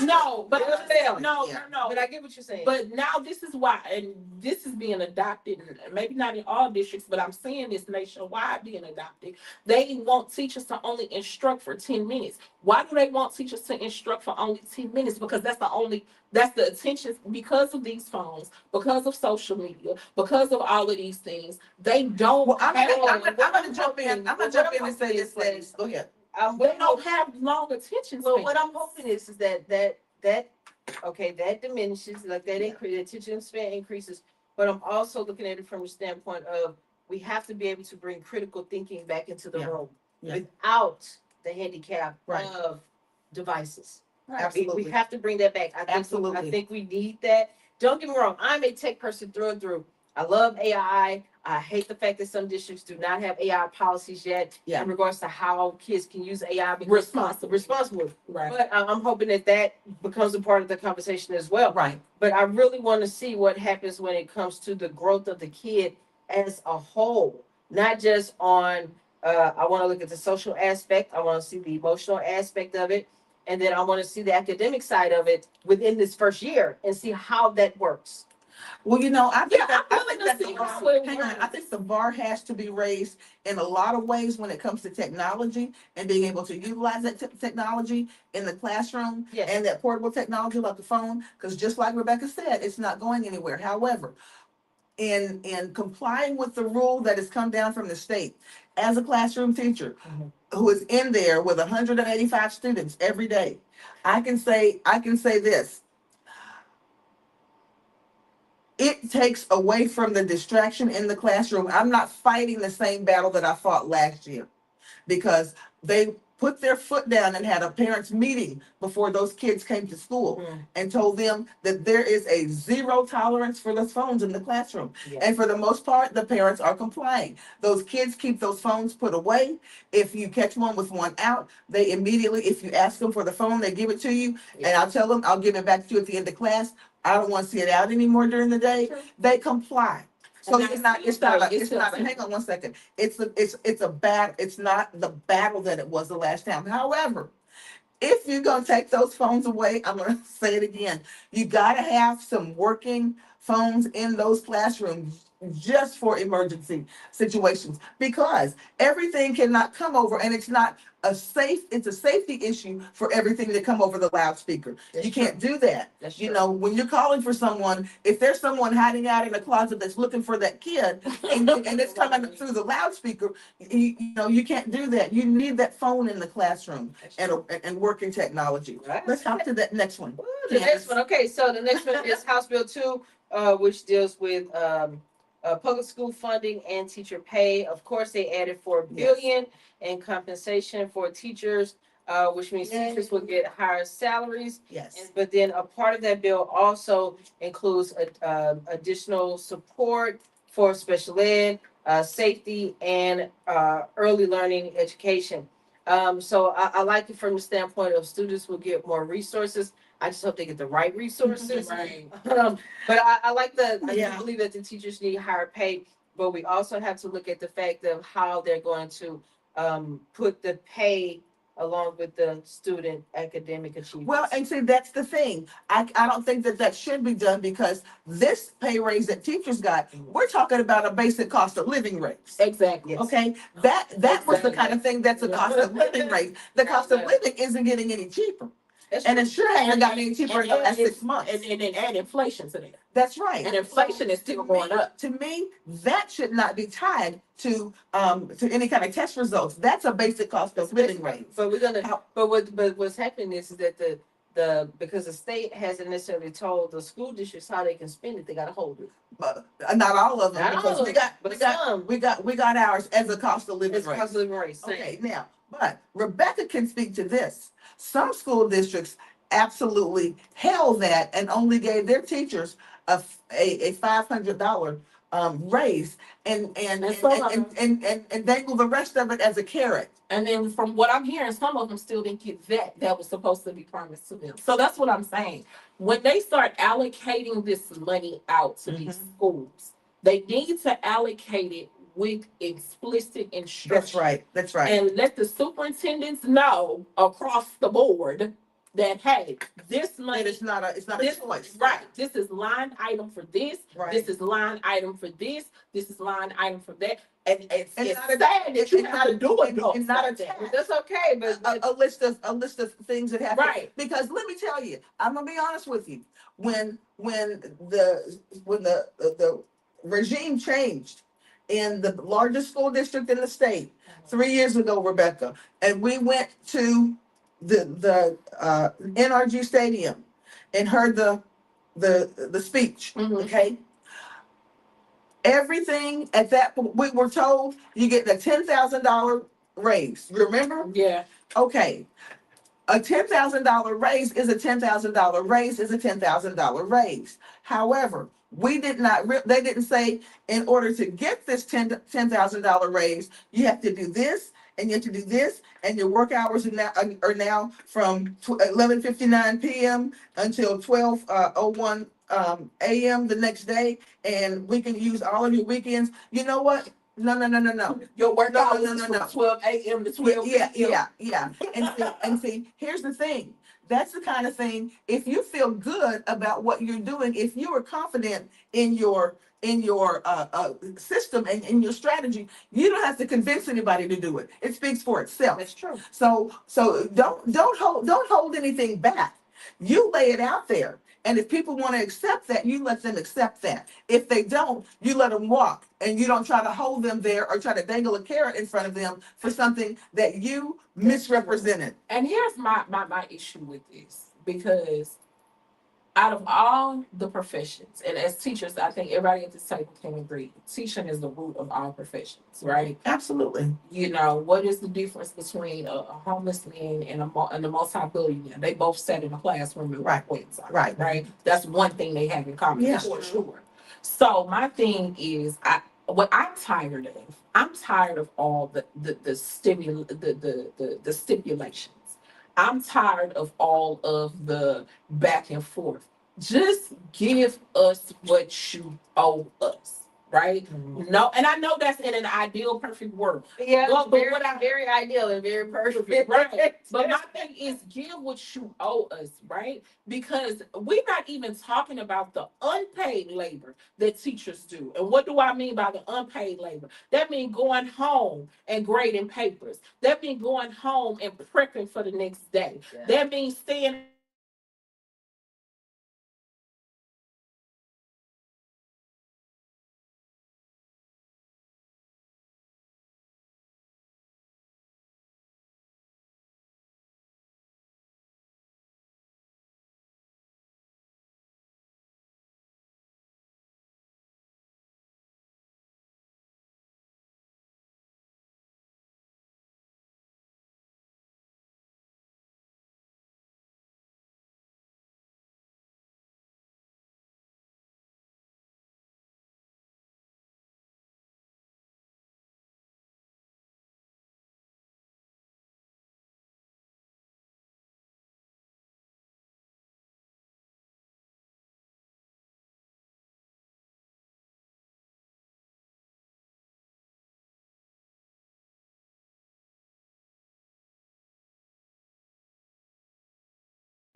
no, but They're failing. no. but I get what you're saying. But now this is why, and this is being adopted, and maybe not in all districts, but I'm seeing this nationwide being adopted. They want teachers to only instruct for 10 minutes. Why do they want teachers to instruct for only 10 minutes? Because that's the attention, because of these phones, because of social media, because of all of these things. They don't Well, I'm have, gonna jump in. I'm gonna jump in and say this, ladies. Go ahead. they don't have long attention Well, spans. what I'm hoping is that okay, that diminishes, like that increase, attention span increases. But I'm also looking at it from the standpoint of we have to be able to bring critical thinking back into the Yeah. room Yeah. without the handicap Right. of devices. Absolutely. We have to bring that back. I Absolutely. think we need that. Don't get me wrong. I'm a tech person through and through. I love AI. I hate the fact that some districts do not have AI policies yet Yeah. in regards to how kids can use AI responsibly. Right. But I'm hoping that becomes a part of the conversation as well. Right. But I really want to see what happens when it comes to the growth of the kid as a whole, not just on I want to look at the social aspect. I want to see the emotional aspect of it. And then I want to see the academic side of it within this first year and see how that works. Well, I think Yeah, that I'm willing to see how it hang on, I works. think the bar has to be raised in a lot of ways when it comes to technology and being able to utilize that technology in the classroom. Yes. And that portable technology like the phone, because just like Rebecca said, it's not going anywhere. However, in complying with the rule that has come down from the state, as a classroom teacher who is in there with 185 students every day, I can say this: it takes away from the distraction in the classroom. I'm not fighting the same battle that I fought last year, because they put their foot down and had a parents meeting before those kids came to school and told them that there is a zero tolerance for those phones in the classroom. Yeah. And for the most part, the parents are complying. Those kids keep those phones put away. If you catch one with one out, they immediately, if you ask them for the phone, they give it to you. Yeah. And I'll tell them, I'll give it back to you at the end of class. I don't want to see it out anymore during the day. Sure. They comply. So And it's not, that's- hang on one second. It's a battle. It's not the battle that it was the last time. However, if you're gonna take those phones away, I'm gonna say it again. You gotta have some working phones in those classrooms just for emergency situations, because everything cannot come over, and it's not it's a safety issue for everything to come over the loudspeaker. That's You can't do that. That's You true. know, when you're calling for someone, if there's someone hiding out in a closet that's looking for that kid and it's coming through the loudspeaker, you can't do that. You need that phone in the classroom and working technology. Right. Let's hop to that next one. Ooh, the next one. Okay, so the next one is House Bill 2, which deals with public school funding and teacher pay. Of course, they added $4 billion in compensation for teachers, which means teachers will get higher salaries. Yes. But then a part of that bill also includes additional support for special ed, safety, and early learning education. So I like it from the standpoint of students will get more resources. I just hope they get the right resources. Right. But I like I Yeah. do believe that the teachers need higher pay, but we also have to look at the fact of how they're going to put the pay along with the student academic achievements. Well, and see, that's the thing. I don't think that should be done, because this pay raise that teachers got, we're talking about a basic cost of living raise. Exactly. Yes. Okay, that was the kind of thing that's a cost of living raise. The cost of living isn't getting any cheaper, That's and true. it sure hasn't gotten any cheaper in the last 6 months. And then add inflation to that. That's right. And inflation is still going up. To me, that should not be tied to any kind of test results. That's a basic cost of living rate. But we're gonna. How- But what's happening is that because the state hasn't necessarily told the school districts how they can spend it, they gotta hold it. But not all of them, Not all because of them, but some. we got ours as a cost of living It's rate. cost of living rate. Same. Okay, now, but Rebecca can speak to this. Some school districts absolutely held that and only gave their teachers a $500 raise and dangle the rest of it as a carrot. And then from what I'm hearing, some of them still didn't get that was supposed to be promised to them. So that's what I'm saying. When they start allocating this money out to these schools, they need to allocate it with explicit instruction. That's right. And let the superintendents know across the board that, hey, this money It's not a choice. Right. This is line item for this. Right. This is line item for this. This is line item for that. And it's not a- sad that it's you not have to do it. it's not a like that. tax. That's okay, but a list of things that happen. Right. Because let me tell you, I'm gonna be honest with you. When the regime changed in the largest school district in the state 3 years ago, Rebecca, and we went to the NRG Stadium and heard the speech. Mhm. Okay. Everything at that point, we were told you get a $10,000 raise. Remember? Yeah. Okay. A $10,000 raise is a $10,000 raise is a $10,000 raise. However, we did not. They didn't say in order to get this $10,000 raise, you have to do this and you have to do this, and your work hours are now from 11:59 p.m. until 12:01 a.m. the next day, and we can use all of your weekends. You know what? No. Your work No, no, hours no, is no, from no. 12 a.m. to Yeah, 12 yeah, p.m. yeah. And see, here's the thing. That's the kind of thing. If you feel good about what you're doing, if you are confident in your system and in your strategy, you don't have to convince anybody to do it. It speaks for itself. That's true. So don't hold anything back. You lay it out there. And if people want to accept that, you let them accept that. If they don't, you let them walk, and you don't try to hold them there or try to dangle a carrot in front of them for something that you misrepresented. And here's my issue with this, because out of all the professions, and as teachers, I think everybody at this table can agree, teaching is the root of all professions, right? Absolutely. You know, what is the difference between a homeless man and and a multi-billionaire? They both sat in a classroom and Right. weights, Right. right? That's one thing they have in common, Yeah. for sure. So my thing is, what I'm tired of, I'm tired of all the stipulations. I'm tired of all of the back and forth. Just give us what you owe us, right? No, and I know that's in an ideal, perfect world. Yeah, But very, what I very ideal and very perfect. right. But my thing is, give what you owe us, right? Because we're not even talking about the unpaid labor that teachers do. And what do I mean by the unpaid labor? That means going home and grading papers. That means going home and prepping for the next day. Yeah. That means staying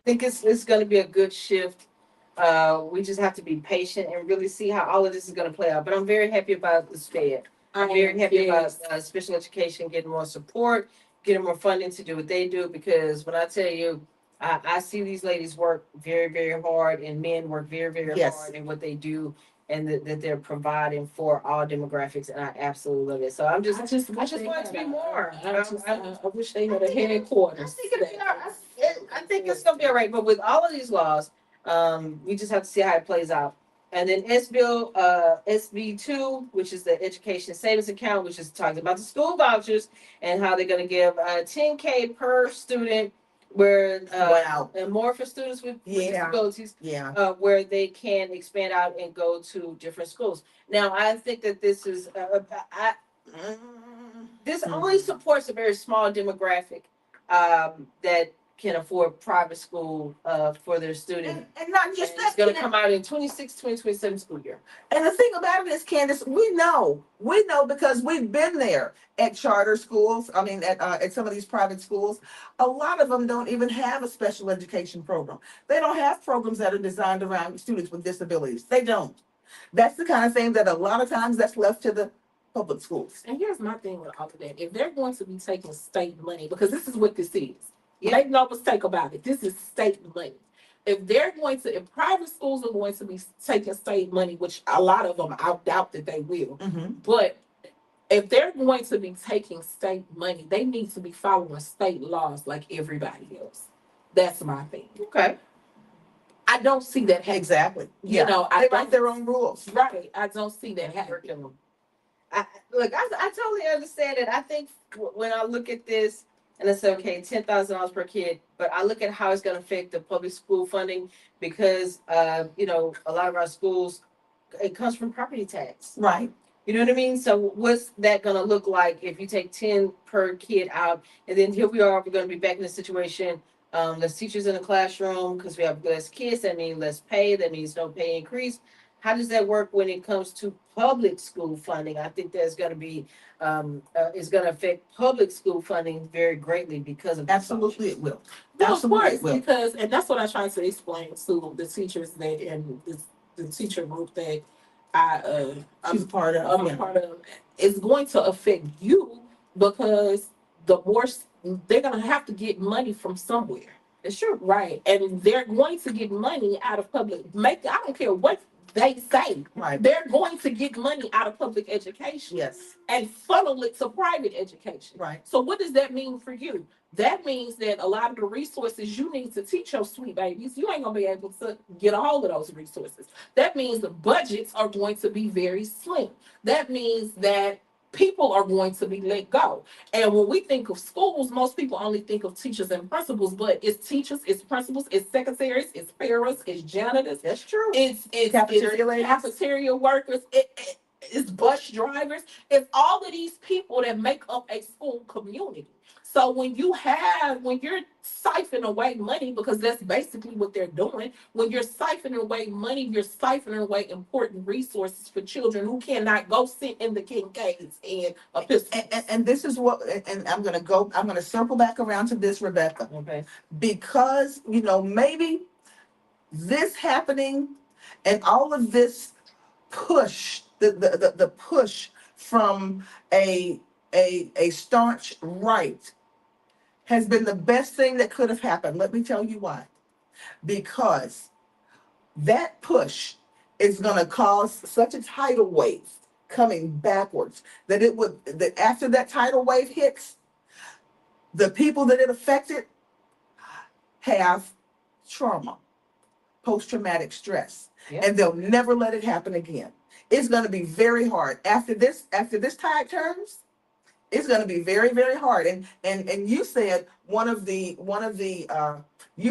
I think it's going to be a good shift. We just have to be patient and really see how all of this is going to play out. But I'm very happy about the SPED. I'm very happy about special education getting more support, getting more funding to do what they do. Because when I tell you, I see these ladies work very, very hard, and men work very, very Yes. hard in what they do, and that they're providing for all demographics, and I absolutely love it. So I just want it to be more. I wish they had a headquarters. I think it's gonna be all right. But with all of these laws, we just have to see how it plays out. And then SB2, which is the Education Savings Account, which is talking about the school vouchers and how they're gonna give 10K per student, where Wow. and more for students with Yeah. disabilities, Yeah. where they can expand out and go to different schools. Now, I think that this is this only supports a very small demographic that can afford private school for their students. And not just And that. it's going to come out in 2027 school year. And the thing about it is, Candace, we know because we've been there at charter schools. I mean, at some of these private schools, a lot of them don't even have a special education program. They don't have programs that are designed around students with disabilities. They don't. That's the kind of thing that a lot of times that's left to the public schools. And here's my thing with all of that. If they're going to be taking state money, because this is what this is. Yeah. Make no mistake about it. This is state money. If private schools are going to be taking state money, which a lot of them, I doubt that they will. Mm-hmm. But if they're going to be taking state money, they need to be following state laws like everybody else. That's my thing. Okay. I don't see that happening. Exactly. You know, they write their own rules. Right. I don't see that happening. I totally understand it. I think when I look at this and I say, okay, $10,000 per kid, but I look at how it's going to affect the public school funding because, a lot of our schools, it comes from property tax. Right. You know what I mean? So what's that going to look like if you take 10 per kid out, and then here we are, we're going to be back in the situation. Less teachers in the classroom because we have less kids. That means less pay. That means no pay increase. how does that work when it comes to public school funding? I think there's going to be, it's going to affect public school funding very greatly because of this Absolutely, it will. Well, of Absolutely, course, it will. because and that's what I try to explain to the teachers that and the teacher group that She's a part of. I'm a part of. It's going to affect you because the more they're going to have to get money from somewhere. It's true. Right. And they're going to get money out of public. I don't care what they say. Right. They're going to get money out of public education. Yes. And funnel it to private education. Right. So what does that mean for you? That means that a lot of the resources you need to teach your sweet babies, you ain't gonna be able to get a hold of those resources. That means the budgets are going to be very slim. That means that people are going to be let go. And when we think of schools, most people only think of teachers and principals, but it's teachers, it's principals, it's secretaries, it's paras, it's janitors. That's true. It's cafeteria workers. It's bus drivers. It's all of these people that make up a school community. So when you're siphoning away money, because that's basically what they're doing, when you're siphoning away money, you're siphoning away important resources for children who cannot go sit in the Kincaids and a pistol. And this is what, and I'm gonna circle back around to this, Rebecca. Okay. Because, maybe this happening and all of this push, the push from a staunch right has been the best thing that could have happened. Let me tell you why. Because that push is going to cause such a tidal wave coming backwards that after that tidal wave hits, the people that it affected have trauma, post-traumatic stress, and they'll never let it happen again. It's going to be very hard after this tide turns. It's going to be very, very hard. And you said you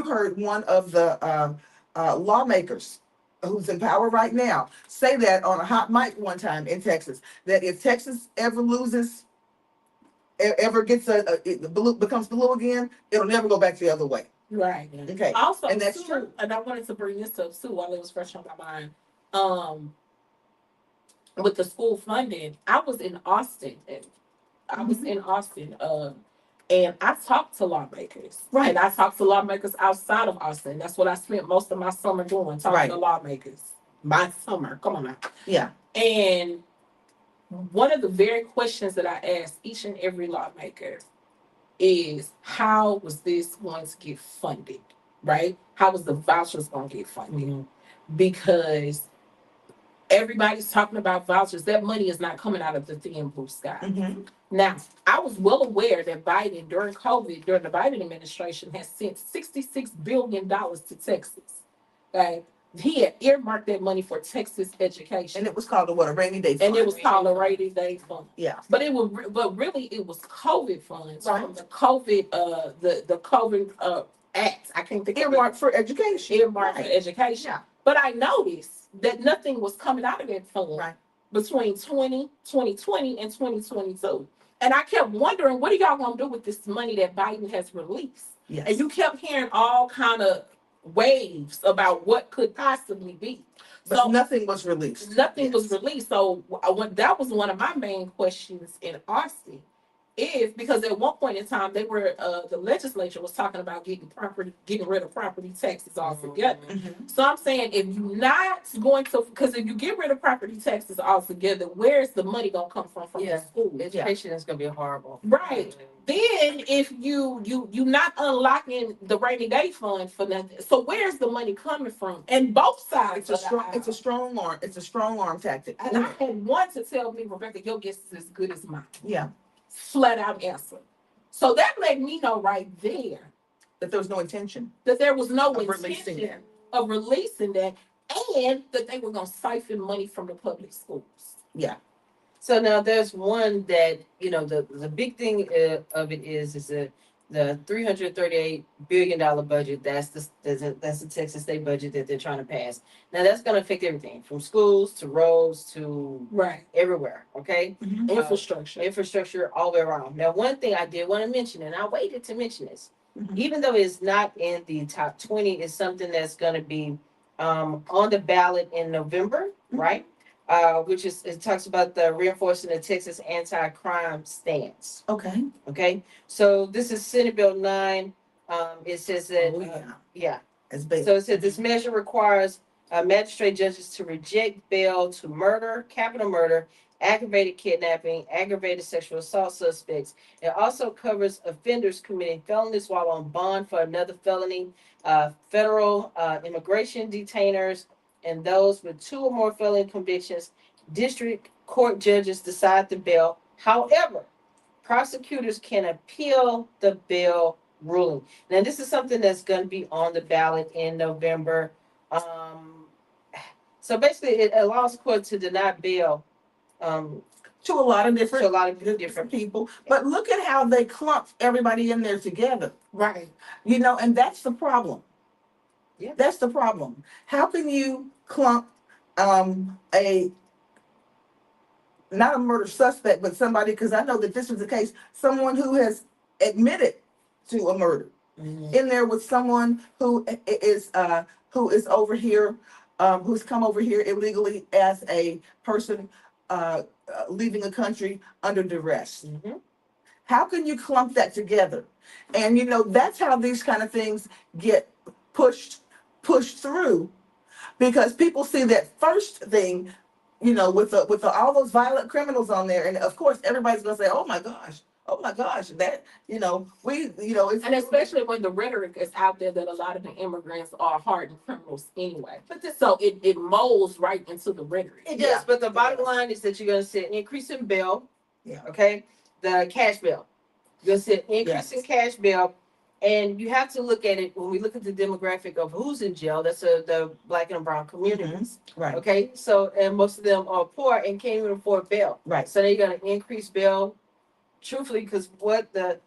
heard one of the lawmakers who's in power right now say that on a hot mic one time in Texas, that if Texas ever gets becomes blue again, it'll never go back the other way. Right. Okay. Also, and that's too, true. And I wanted to bring this up too while it was fresh on my mind. With the school funding, I was in Austin. And I talked to lawmakers. Right. And I talked to lawmakers outside of Austin. That's what I spent most of my summer doing, talking to lawmakers. My summer. Come on now. Yeah. And one of the very questions that I asked each and every lawmaker is, how was this going to get funded? Right? How was the vouchers going to get funded? Mm-hmm. Because everybody's talking about vouchers. That money is not coming out of the thin blue sky. Mm-hmm. Now, I was well aware that Biden, during the Biden administration, has sent $66 billion to Texas. Okay? He had earmarked that money for Texas education. And it was called a rainy day fund. And it was called a rainy day fund. Yeah. But really it was COVID funds from the COVID, the COVID Act. I can't think of it. Earmarked for education. Earmarked for education. Yeah. But I noticed that nothing was coming out of that fund between 2020 and 2022. And I kept wondering, what are y'all going to do with this money that Biden has released? Yes. And you kept hearing all kind of waves about what could possibly be. But nothing was released. Nothing was released. So that was one of my main questions in Austin. Because at one point in time the legislature was talking about getting rid of property taxes altogether. Mm-hmm. So I'm saying, if you're not going to, because if you get rid of property taxes altogether, where's the money gonna come from the school? Education is gonna be horrible. Right. Then if you not unlocking the rainy day fund for nothing, so where's the money coming from? And both sides. It's a strong arm tactic. And I had one to tell me, Rebecca, your guess is as good as mine. Yeah. Flat out answer. So that let me know right there that there was no intention. That there was no intention of releasing that, and that they were going to siphon money from the public schools. Yeah. So now there's one that, the big thing of it is that the $338 billion budget, that's the Texas state budget that they're trying to pass. Now that's going to affect everything from schools to roads to everywhere. Okay. Mm-hmm. Infrastructure all the way around. Now, one thing I did want to mention, and I waited to mention this, even though it's not in the top 20, it's something that's going to be on the ballot in November, right? Which is, it talks about the reinforcing the Texas anti-crime stance. Okay. Okay, so this is Senate Bill 9. It says that, yeah. It's big. So it says this measure requires magistrate judges to reject bail to murder, capital murder, aggravated kidnapping, aggravated sexual assault suspects. It also covers offenders committing felonies while on bond for another felony, federal immigration detainers, and those with 2 or more felony convictions. District court judges decide the bail. However, prosecutors can appeal the bail ruling. Now, this is something that's going to be on the ballot in November. So basically, it allows court to deny bail To a lot of different different people. But look at how they clumped everybody in there together. Right. You know, and that's the problem. Yeah. That's the problem. How can you clump a not a murder suspect, but somebody, because I know that this was the case, someone who has admitted to a murder in there with someone who is over here, who's come over here illegally as a person leaving a country under duress. How can you clump that together? And you know, that's how these kind of things get pushed through, because people see that first thing, you know, with all those violent criminals on there, and of course everybody's gonna say, oh my gosh, that, you know, it's, And especially when the rhetoric is out there that a lot of the immigrants are hardened criminals anyway. So it molds right into the rhetoric. It does, but the bottom line is that you're going to see an increase in bail. Yeah. Okay, the cash bail. You're going to see an increase in cash bail, and you have to look at it when we look at the demographic of who's in jail. That's the Black and brown communities. right. Okay, so and most of them are poor and can't even afford bail. Right. So they're going to increase bail. Truthfully, because what the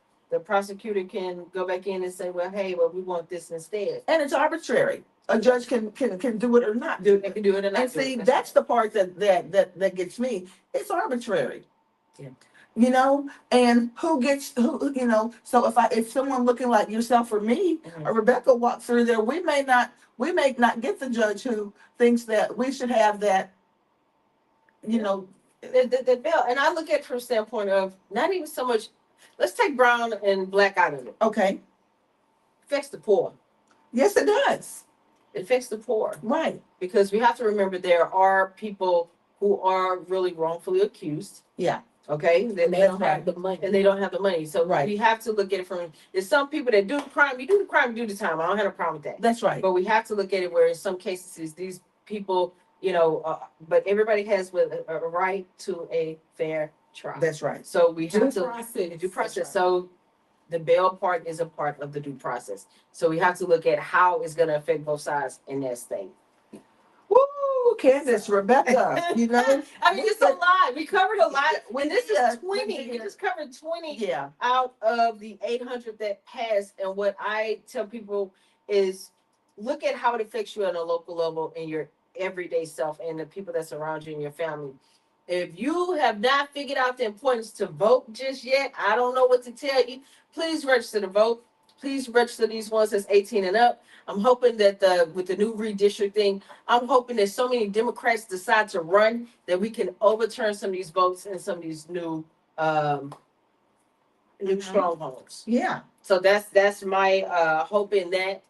prosecutor can go back in and say, well, hey, well, we want this instead. And it's arbitrary. A judge can do it or not do They it. can do it or not. And see, that's the part that gets me. It's arbitrary. Yeah. You know, and who, you know, so if someone looking like yourself or me or Rebecca walks through there, we may not get the judge who thinks that we should have that, you know. The bill, and I look at it from a standpoint of not even so much. Let's take brown and black out of it. Okay. It affects the poor. Yes, it does. It affects the poor. Right. Because we have to remember there are people who are really wrongfully accused. Yeah. Okay. And they don't have the money. And they don't have the money. So right. We have to look at it from. There's some people that do the crime. You do the crime, you do the time. I don't have a problem with that. That's right. But we have to look at it where in some cases these people, you know, but everybody has a right to a fair trial. That's right. So we have Due process. due process. Right. So the bail part is a part of the due process. So we have to look at how it's going to affect both sides in that state. Woo, Candace, Rebecca, you know. I mean, it's a lot. We covered a lot. When This is 20. We just covered 20 Yeah. out of the 800 that passed. And what I tell people is look at how it affects you on a local level in your everyday self and the people that's around you and your family. If you have not figured out the importance to vote just yet, I don't know what to tell you. Please register to vote. Please register these ones that's 18 and up. I'm hoping that with the new redistricting, I'm hoping that so many Democrats decide to run that we can overturn some of these votes and some of these new strongholds. Yeah. So that's my hope in that.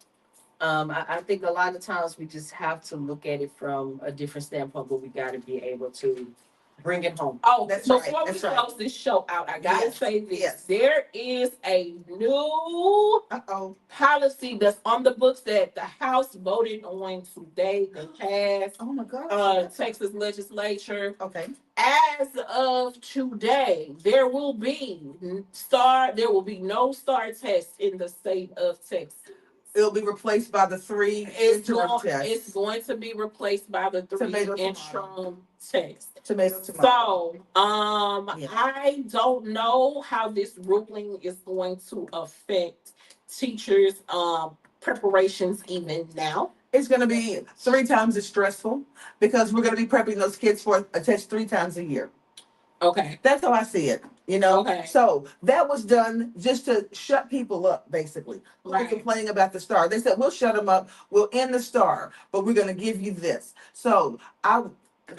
I think a lot of times we just have to look at it from a different standpoint, but we got to be able to bring it home. Oh, That's before right. we That's right. close this show out, I gotta Yes. say this. Yes. There is a new policy that's on the books that the House voted on today that passed Oh my gosh. Texas legislature. Okay. As of today, there will be no STAR test in the state of Texas. It'll be replaced by the 3 interim tests. It's going to be replaced by the 3 Tomato, interim tests. Tomato. So, Yeah. I don't know how this ruling is going to affect teachers' preparations even now. It's going to be 3 times as stressful because we're going to be prepping those kids for a test 3 times a year. Okay. That's how I see it. You know, Okay. so that was done just to shut people up, basically. Who were Right. complaining about the star? They said, we'll shut them up, we'll end the star, but we're going to give you this. So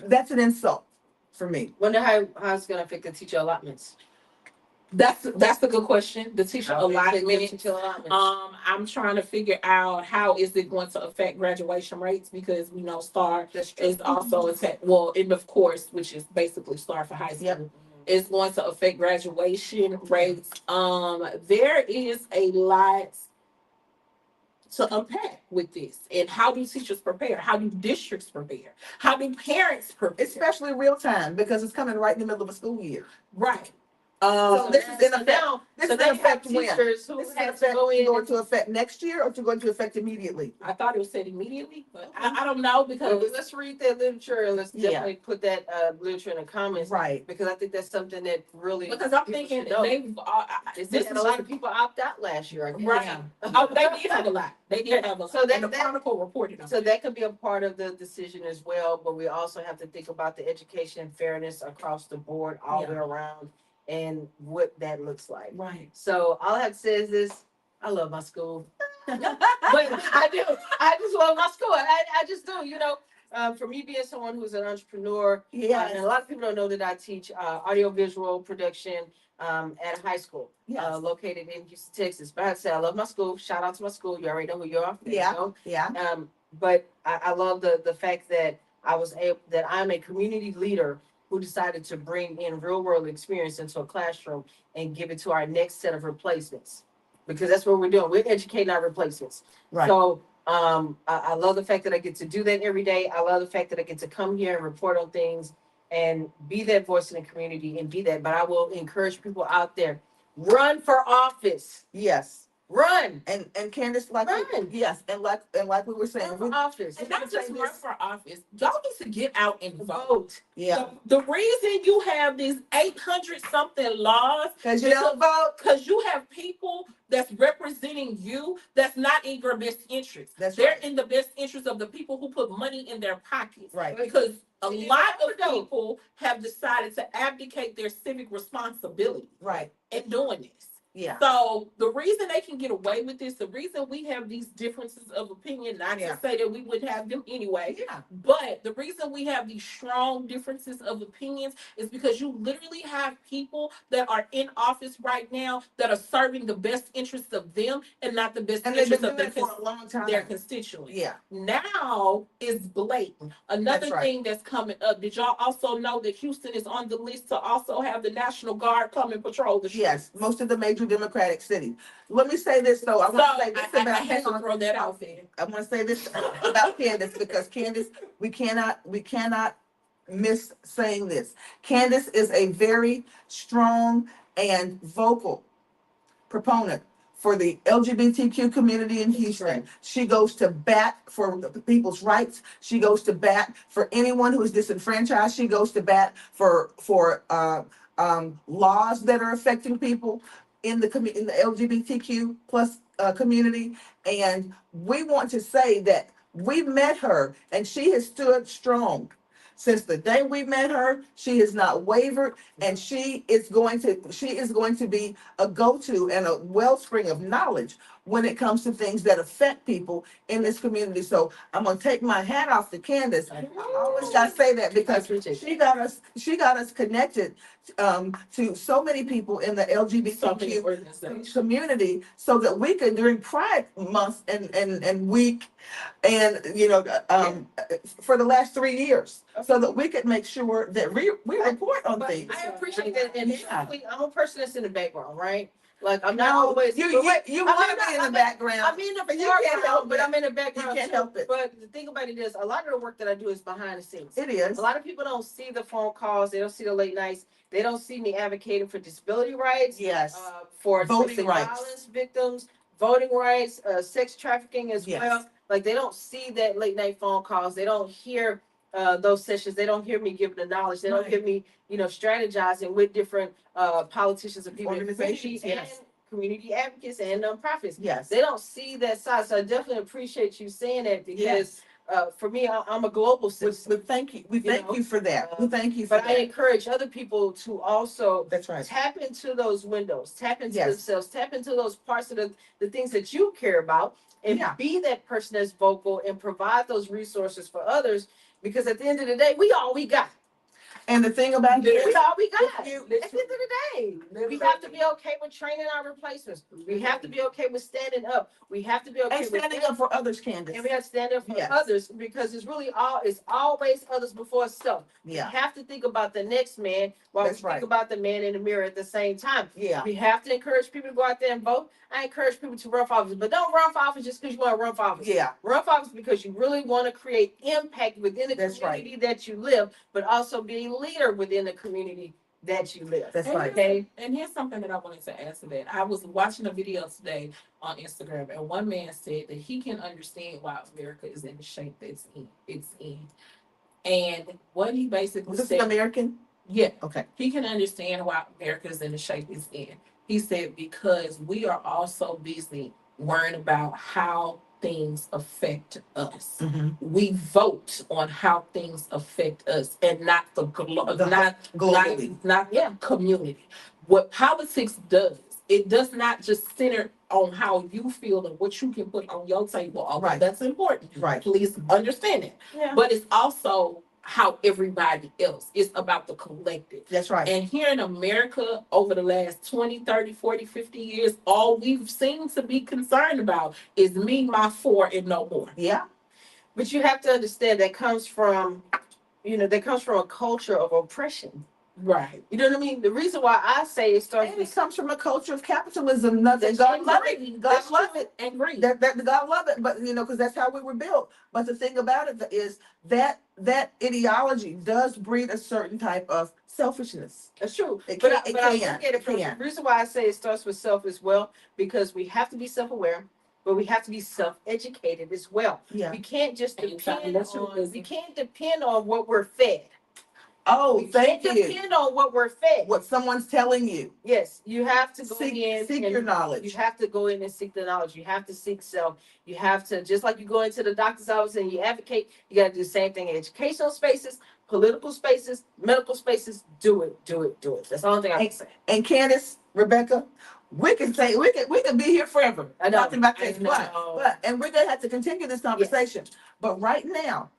that's an insult for me. Wonder how it's gonna affect the teacher allotments. That's a good question. The teacher allotment. Teacher allotments. I'm trying to figure out how is it going to affect graduation rates, because we know STAR That's true. is also end of course, which is basically STAR for high school. Yep. Is going to affect graduation rates. There is a lot to unpack with this. And how do teachers prepare? How do districts prepare? How do parents prepare? Especially real time, because it's coming right in the middle of a school year. Right. So this is in effect. This is in effect when? Teachers who This is in have to effect go in. going to effect next year, or to go into effect immediately? I thought it was said immediately, but I don't know, because Let's read that literature and let's definitely put that literature in the comments, Right. because I think that's something that really. because I'm people thinking should know. they've They had a lot of people opt out last year. I guess. right. Oh, they did have a lot. They did have a lot. So that- and the that- Chronicle reported on So that. that could be a part of the decision as well, but we also have to think about the education fairness across the board, all the way around, and what that looks like. Right. So all I have to say is this: I love my school, but I do. I just love my school. I just do. You know, for me being someone who's an entrepreneur, and a lot of people don't know that I teach audiovisual production at a high school located in Houston, Texas. But I have to say I love my school. Shout out to my school. You already know who you are. There you go. Yeah. But I love the fact that I'm a community leader who decided to bring in real world experience into a classroom and give it to our next set of replacements, because that's what we're doing. We're educating our replacements. Right. So I love the fact that I get to do that every day. I love the fact that I get to come here and report on things and be that voice in the community and be that. But I will encourage people out there, run for office. Yes. Run. And Candace, like Run. yes, and like we were saying, Run for office. And not just run for office. Y'all need to get out and vote. Vote. Yeah. The reason you have these 800 something laws, Because you don't vote. because you have people that's representing you that's not in your best interest. That's They're right. in the best interest of the people who put money in their pockets. Right. Because a Yeah, lot of I know. people have decided to abdicate their civic responsibility Right. in doing this. Yeah. So the reason they can get away with this, the reason we have these differences of opinion, not to say that we wouldn't have them anyway, Yeah. but the reason we have these strong differences of opinions is because you literally have people that are in office right now that are serving the best interests of them and not the best And they've interests been of doing it for a long time. their constituents. Yeah. Now is blatant. Another That's right. thing that's coming up. Did y'all also know that Houston is on the list to also have the National Guard come and patrol the streets? Yes. Most of the major Democratic cities. Let me say this though. I want to say this I about had to throw that out there. I want to say this about Candace, because Candace, we cannot miss saying this. Candace is a very strong and vocal proponent for the LGBTQ community in Houston. right. She goes to bat for the people's rights. She goes to bat for anyone who is disenfranchised. She goes to bat for laws that are affecting people in the LGBTQ plus community. And we want to say that we met her and she has stood strong. Since the day we met her, she has not wavered, and she is going to be a go-to and a wellspring of knowledge when it comes to things that affect people in this community. So I'm gonna take my hat off to Candace. I always gotta say that because she got us connected to so many people in the So many LGBTQ organizations. community, so that we can, during Pride Month and week, and for the last 3 years, so that we could make sure that we report on But things. I appreciate that, and Yeah. I'm a person that's in the background, right? Like I'm not No, always. you but wait, want I'm to be in the I'm background. I'm in the but you can't foreground, help but it. I'm in the background. You can't too. help it. But the thing about it is, a lot of the work that I do is behind the scenes. It is. A lot of people don't see the phone calls. They don't see the late nights. They don't see me advocating for disability rights. Yes. For Voting domestic rights. violence victims, voting rights, sex trafficking as Yes. well. Like they don't see that late night phone calls. They don't hear those sessions. They don't hear me giving the knowledge. They don't Right. hear me, strategizing with different politicians and people in the Organizations, community yes. and community advocates and nonprofits. Yes. They don't see that side. So I definitely appreciate you saying that because Yes. for me, I'm a global citizen. Thank you. We thank you for that. We thank you for But that. I encourage other people to also That's right. tap into those windows, tap into Yes. themselves, tap into those parts of the things that you care about, and Yeah. be that person that's vocal and provide those resources for others. Because at the end of the day, we all we got. And the thing about We it, all we got. if At the you- end of the day, we have to be okay with training our replacements. We have to be okay with standing up. We have to be okay and with standing up for others, Candace. and we have to stand up for Yes. others, because it's always others before self. Yeah. We have to think about the next man while That's we right. think about the man in the mirror at the same time. Yeah. We have to encourage people to go out there and vote. I encourage people to run for office, but don't run for office just because you want to run for office. Yeah. Run for office because you really want to create impact within the That's right. community that you live, but also be a leader within the community that you live. That's And right. here's- And here's something that I wanted to add to that. I was watching a video today on Instagram, and one man said that he can understand why America is in the shape that it's in. And what he basically Was this an said, American? yeah, Okay. he can understand why America is in the shape it's in. He said because we are also busy worrying about how things affect us. Mm-hmm. We vote on how things affect us, and not the Globally. not the community. What politics does, it does not just center on how you feel and what you can put on your table. Although Right. that's important. Right. Please understand it. Yeah. But it's also how everybody else. It's about the collective. That's right. And here in America, over the last 20, 30, 40, 50 years, all we've seemed to be concerned about is me, my four, and no more. Yeah. But you have to understand that comes from a culture of oppression. Right. You know what I mean? The reason why I say it starts And with it comes from a culture of capitalism. Nothing. God love it. God love it. And greed. That God love it. But because that's how we were built. But the thing about it is that ideology does breed a certain type of selfishness. That's true. It But can- I look at it from can. the reason why I say it starts with self as well, because we have to be self-aware, but we have to be self-educated as well. Yeah. We can't just And depend that's your on business. we can't depend on what we're fed. Oh, We thank can't you. depend on what we're fed. What someone's telling you. Yes, you have to go Seek in your and you knowledge. have to go in and seek the knowledge. You have to seek self. You have to, just like you go into the doctor's office and you advocate, you got to do the same thing in educational spaces, political spaces, medical spaces. Do it. That's the only thing I can say. And Candace, Rebecca, we can be here forever. I know. Talking about I this, know. but and we're gonna have to continue this conversation. But right now,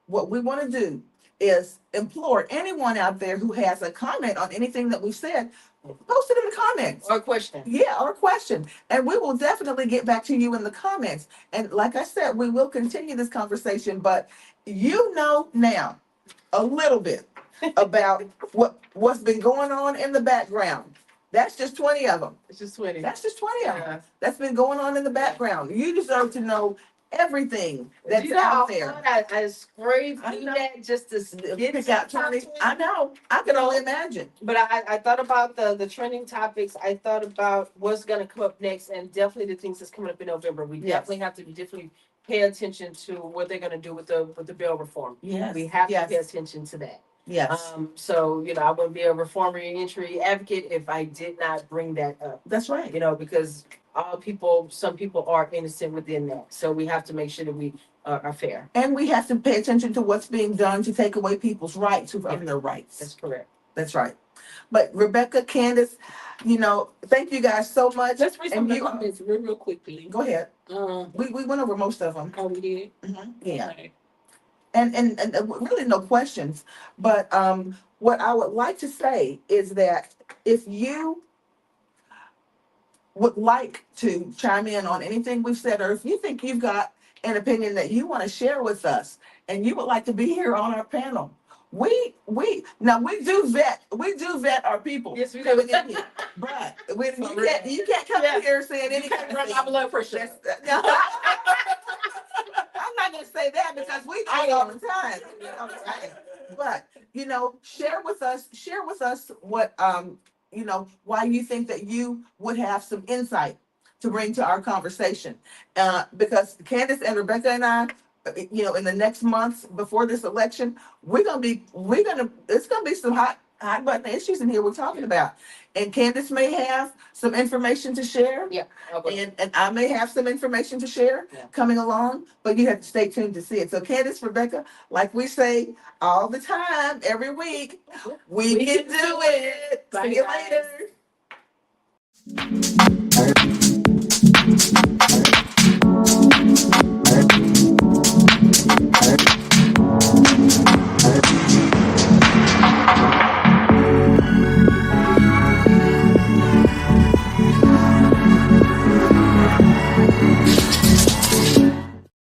what we want to do is implore anyone out there who has a comment on anything that we've said, post it in the comments. Or question. Yeah, or question. And we will definitely get back to you in the comments. And like I said, we will continue this conversation, but now a little bit about what's been going on in the background. That's just 20 of them. It's just 20. That's just 20 of them. Yeah. That's been going on in the background. You deserve to know everything that's you know how out there. hard I scraped I through know. that just to get Pick to out the top 20. 20. I know. I can only imagine. But I thought about the trending topics. I thought about what's going to come up next, and definitely the things that's coming up in November. We Yes. definitely have to definitely pay attention to what they're going to do with the bail reform. Yes. We have Yes. to pay attention to that. Yes. So I wouldn't be a reform reentry advocate if I did not bring that up. That's right. Because some people are innocent within that. So we have to make sure that we are fair. And we have to pay attention to what's being done to take away people's rights who earn their rights. That's correct. That's right. But Rebecca, Candace, thank you guys so much. Let's read some And of the comments real quickly. Go ahead. Um, We went over most of them. oh, we did? Yeah. Okay. And really no questions. But what I would like to say is that if you would like to chime in on anything we've said, or if you think you've got an opinion that you want to share with us and you would like to be here on our panel, we do vet our people. Yes, we do. coming in here. But you can't come in here saying any kind of Run thing. my blood pressure. No. I'm not gonna say that because we do it all the time. But share with us what why you think that you would have some insight to bring to our conversation. Because Candace and Rebecca and I, in the next months before this election, it's gonna be some hot hot button issues in here we're talking about. And Candace may have some information to share. Yeah. And I may have some information to share coming along, but you have to stay tuned to see it. So Candace, Rebecca, like we say all the time, every week, we can do it. Bye, See you guys. later.